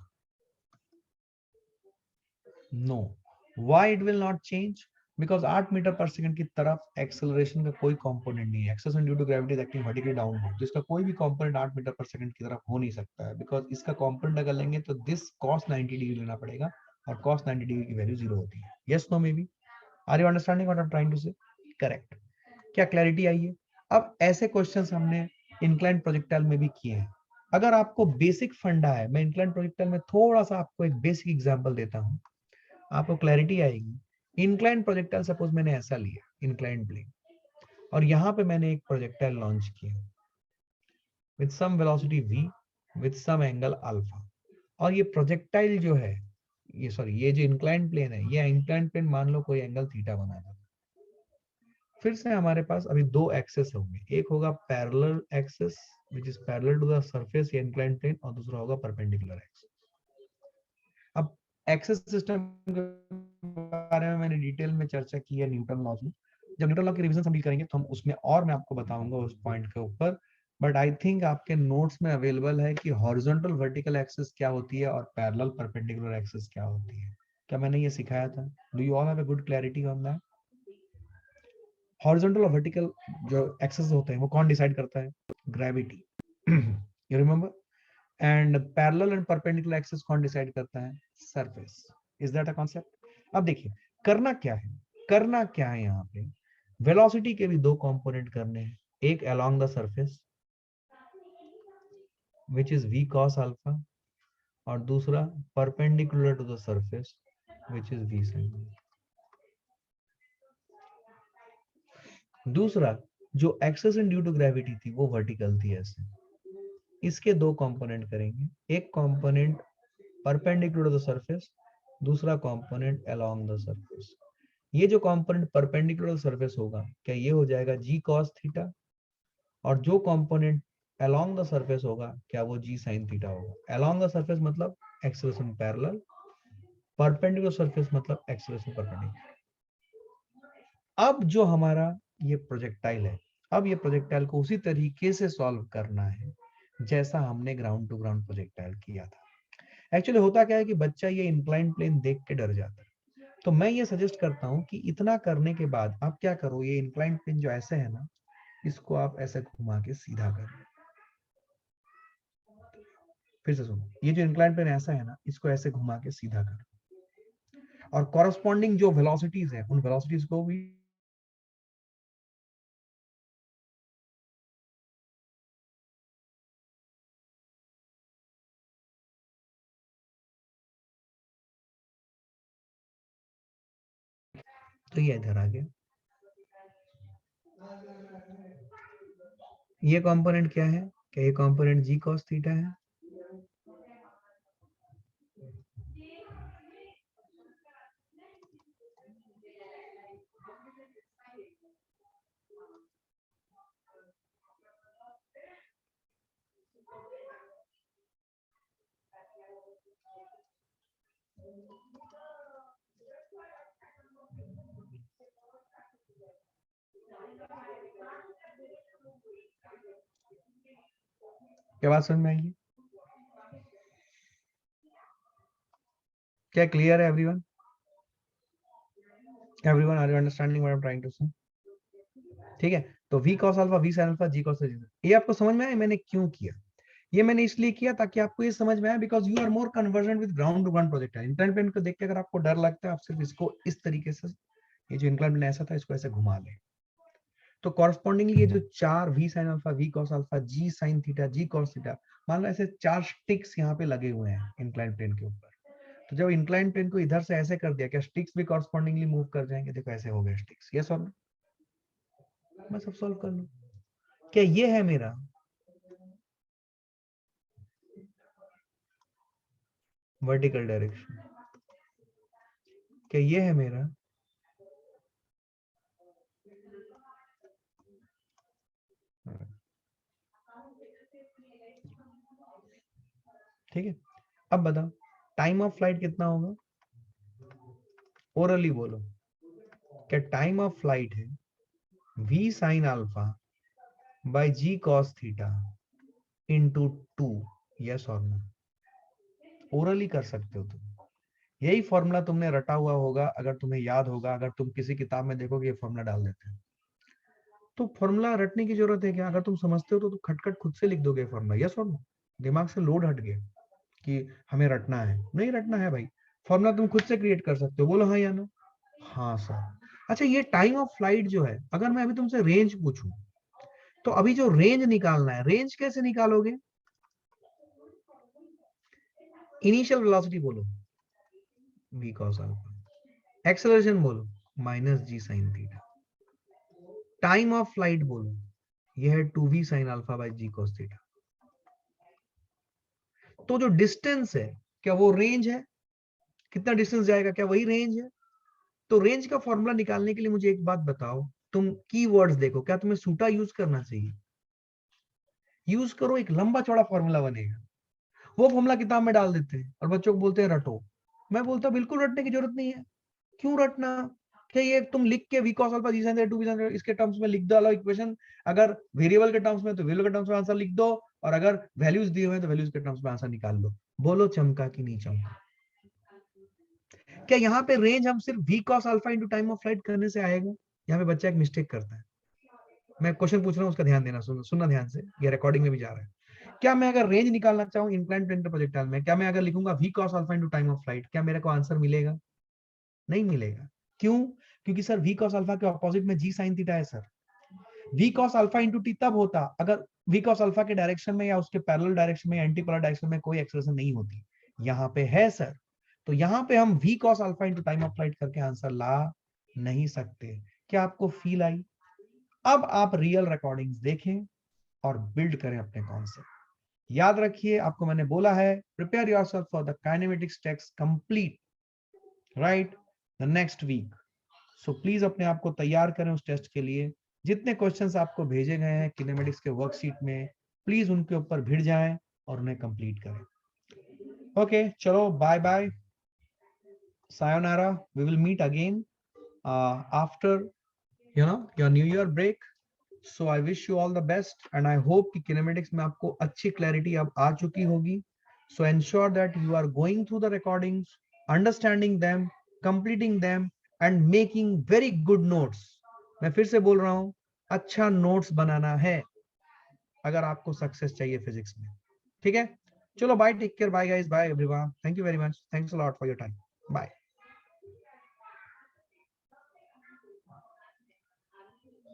No. Why it will not change? Because 8 metre per second की तरफ एक्सेलरेशन का कोई कंपोनेंट नहीं है। Acceleration due to gravity is acting vertically downward, तो इसका कोई भी कंपोनेंट 8 मीटर पर सेकंड की तरफ हो नहीं सकता है। बिकॉज इसका कंपोनेंट अगर लेंगे तो दिस cos 90 डिग्री लेना पड़ेगा, और cos 90 डिग्री की वैल्यू 0 होती है। Yes no may be? Are you understanding what I am trying to say? Correct. क्या क्लैरिटी आई है? अब ऐसे क्वेश्चंस हमने इंक्लाइन प्रोजेक्टाइल में भी किए हैं। अगर आपको बेसिक फंडा है, मैं इंक्लाइन प्रोजेक्टाइल में थोड़ा सा आपको एक बेसिक एग्जांपल देता हूं, आपको क्लैरिटी आएगी। इंक्लाइन प्रोजेक्टाइल सपोज मैंने ऐसा लिया, इंक्लाइन प्लेन, और यहां पे मैंने एक प्रोजेक्टाइल लॉन्च किया with some velocity v with some angle alpha. और ये प्रोजेक्टाइल जो है, ये जो इंक्लाइन प्लेन है, ये इंक्लाइन प्लेन मान लो कोई एंगल थीटा बना दो। फिर से हमारे पास अभी दो एक्सेस होंगे, एक होगा parallel axes which is parallel to the surface या इंक्लाइंड प्लेन, और दूसरा होगा परपेंडिकुलर एक्सिस। अब एक्सिस सिस्टम के बारे में मैंने डिटेल में चर्चा की है न्यूटन लॉ में। जब न्यूटन लॉ की रिवीजन हम करेंगे तो हम उसमें और मैं आपको बताऊंगा उस पॉइंट के ऊपर। बट आई थिंक आपके नोट्स में अवेलेबल है कि हॉरिजॉन्टल वर्टिकल एक्सिस क्या होती है और पैरेलल परपेंडिकुलर एक्सिस क्या होती है। क्या मैंने ये सिखाया था? Do you all have a good clarity on that? Horizontal और वर्टिकल जो एक्सिस होते हैं वो कौन डिसाइड करता है? Gravity. You remember? And parallel and perpendicular axis कौन डिसाइड करता है? Surface. Is that a concept? अब देखिए करना क्या है, करना क्या है यहाँ पे, वेलोसिटी के भी दो कंपोनेंट करने हैं, एक along the surface which is v cos alpha, और दूसरा perpendicular to the surface which is v sin। दूसरा जो axes in due to gravity थी वो वर्टिकल थी ऐसे। इसके दो कंपोनेंट करेंगे, एक component perpendicular to the surface, दूसरा कंपोनेंट अलोंग द सरफेस। ये जो कंपोनेंट परपेंडिकुलर सरफेस होगा क्या ये हो जाएगा g cos थीटा, और जो कंपोनेंट अलोंग द सरफेस होगा क्या वो g sin थीटा होगा। अलोंग द सरफेस मतलब एक्सेलरेशन पैरेलल, परपेंडिकुलर सरफेस मतलब एक्सेलरेशन परपेंडिकुलर। अब जो हमारा ये प्रोजेक्टाइल है, अब ये प्रोजेक्टाइल को उसी तरीके से सॉल्व करना है जैसा हमने ग्राउंड टू ग्राउंड प्रोजेक्टाइल किया था। एक्चुअली होता क्या है कि बच्चा ये इंक्लाइन प्लेन देख के डर जाता है, तो मैं ये सजेस्ट करता हूं कि इतना करने के बाद आप क्या करो, ये इंक्लाइन प्लेन जो ऐसे है ना, इसको आप ऐसे घुमा के सीधा कर लो। फिर से सुनो, ये जो इंक्लाइन प्लेन ऐसा है ना, इसको ऐसे घुमा के सीधा कर लो, और कॉरस्पॉन्डिंग जो वेलोसिटीज है उन वेलोसिटीज को भी तो ये इधर आ गया। ये कंपोनेंट क्या है? क्या ये कंपोनेंट g cos थीटा है? क्या बात समझ में आएगी? क्या क्लियर है everyone? Everyone are you understanding what I am trying to say? ठीक है, तो v cos alpha, v sin alpha, g cos theta, ये आपको समझ में आया मैंने क्यों किया? ये मैंने इसलिए किया ताकि आपको ये समझ में आए, because you are more convergent with ground to ground project है। इंक्लाइन प्लेन को देख के अगर आपको डर लगता है, आप सिर्फ इसको इस तरीके से, ये जो इंक्लाइन प्लेन ऐसा था इसको ऐसे घुमा ले, तो कॉरस्पॉन्डिंगली ये जो चार v sin alpha, v cos alpha, g sin theta, g cos theta, मान लो ऐसे चार स्टिक्स यहाँ पे लगे हुए हैं इंक्लाइन प्लेन के ऊपर। तो जब इंक्लाइन प्लेन को इधर से ऐसे कर दिया, क्या स्टिक्स भी कॉरस्पॉन्डिंगली मूव कर जाएंगे? देखो ऐसे हो गए स्टिक्स। ये सॉल्व, मैं सब सॉल्व कर लूं। क्या ये है मेरा वर्टिकल डायरेक्शन? क्या ये है मेरा ठीक है? अब बताओ टाइम ऑफ फ्लाइट कितना होगा? ओरली बोलो। क्या टाइम ऑफ फ्लाइट है v sin alpha by g cos theta into 2? Yes और नो? ओरली कर सकते हो तुम। यही फॉर्मूला तुमने रटा हुआ होगा, अगर तुम्हें याद होगा, अगर तुम किसी किताब में देखोगे ये फॉर्मूला डाल देते हैं। तो फॉर्मूला रटने की जरूरत है क्या? अगर तुम समझते हो तो तुम खटखट खुद से लिख दोगे फॉर्मूला। यस और नो? दिमाग से लोड हट गया कि हमें रटना है, नहीं रटना है भाई। फॉर्मूला तुम खुद से क्रिएट कर सकते हो। बोलो हाँ या नो? हाँ सर। अच्छा, ये टाइम ऑफ फ्लाइट जो है, अगर मैं अभी तुमसे रेंज पूछूं, तो अभी जो रेंज निकालना है, रेंज कैसे निकालोगे? इनिशियल वेलोसिटी बोलो v cos अल्फा, एक्सेलरेशन बोलो minus g sin theta, time of flight बोलो यह है 2v sin alpha by g cos theta. तो जो डिस्टेंस है क्या वो रेंज है? कितना डिस्टेंस जाएगा, क्या वही रेंज है? तो रेंज का फॉर्मूला निकालने के लिए मुझे एक बात बताओ, तुम कीवर्ड्स देखो, क्या तुम्हें सूटा यूज करना चाहिए? यूज करो, एक लंबा चौड़ा फॉर्मूला बनेगा। वो फॉर्मूला किताब में डाल देते हैं और बच्चों को बोलते हैं रटो। मैं बोलता हूँ बिल्कुल रटने की जरूरत नहीं है। क्यों रटना? क्या ये तुम लिख के v cos अल्फा जी sin थीटा 2 इसके टर्म्स में लिख डालो इक्वेशन, अगर वेरिएबल के टर्म्स में तो वेरिएबल के टर्म्स में आंसर लिख दो, और अगर वैल्यूज दिए हुए हैं तो वैल्यूज के टर्म्स में आंसर निकाल लो। बोलो चमका कि नहीं चमका? क्या यहाँ पे रेंज हम सिर्फ v cos alpha into time of flight करने से आएगा? यहाँ पे बच्चा एक मिस्टेक करता है। मैं क्वेश्चन पूछ रहा हूँ, उसका ध्यान देना, सुनना ध्यान से, ये रिकॉर्डिंग में भी जा रहा है। क्या मैं अगर रेंज निकालना चाहूँ इंक्लाइन प्लेन प्रोजेक्टाइल में, क्या मैं अगर लिखूंगा v cos alpha into time of flight, क्या मेरे को आंसर मिलेगा? नहीं मिलेगा। क्यों? क्योंकि सर v cos अल्फा के ऑपोजिट में g sin थीटा है sir. v cos alpha into T तब होता अगर v cos अल्फा के डायरेक्शन में या उसके पैरेलल डायरेक्शन में, एंटी पोलर डायरेक्शन में कोई एक्सेलरेशन नहीं होती। यहाँ पे है सर, तो यहाँ पे हम v cos alpha into time of flight करके आंसर ला नहीं सकते। क्या आपको फील आई? अब आप रियल रिकॉर्डिंग्स देखें और बिल्ड करें अपने कॉन्सेप्ट। याद रखिए, आपको मैंने बोला है prepare yourself for the kinematics text complete right the next week. So please अपने आप को तैयार करें उस टेस्ट के लिए। जितने क्वेश्चंस आपको भेजे गए हैं किनेमेटिक्स के वर्कशीट में, प्लीज उनके ऊपर भिड़ जाएं और उन्हें कंप्लीट करें। ओके, चलो bye bye, sayonara, we will meet again after your new year break. So I wish you all the best and I hope कि किनेमेटिक्स में आपको अच्छी क्लैरिटी अब आ चुकी होगी। So ensure that you are going through the recordings, understanding them, completing them and making very good notes. मैं फिर से बोल रहा हूं, अच्छा नोट्स बनाना है अगर आपको सक्सेस चाहिए फिजिक्स में। ठीक है, चलो bye, take care, bye guys, bye everyone, thank you very much, thanks a lot for your time, bye.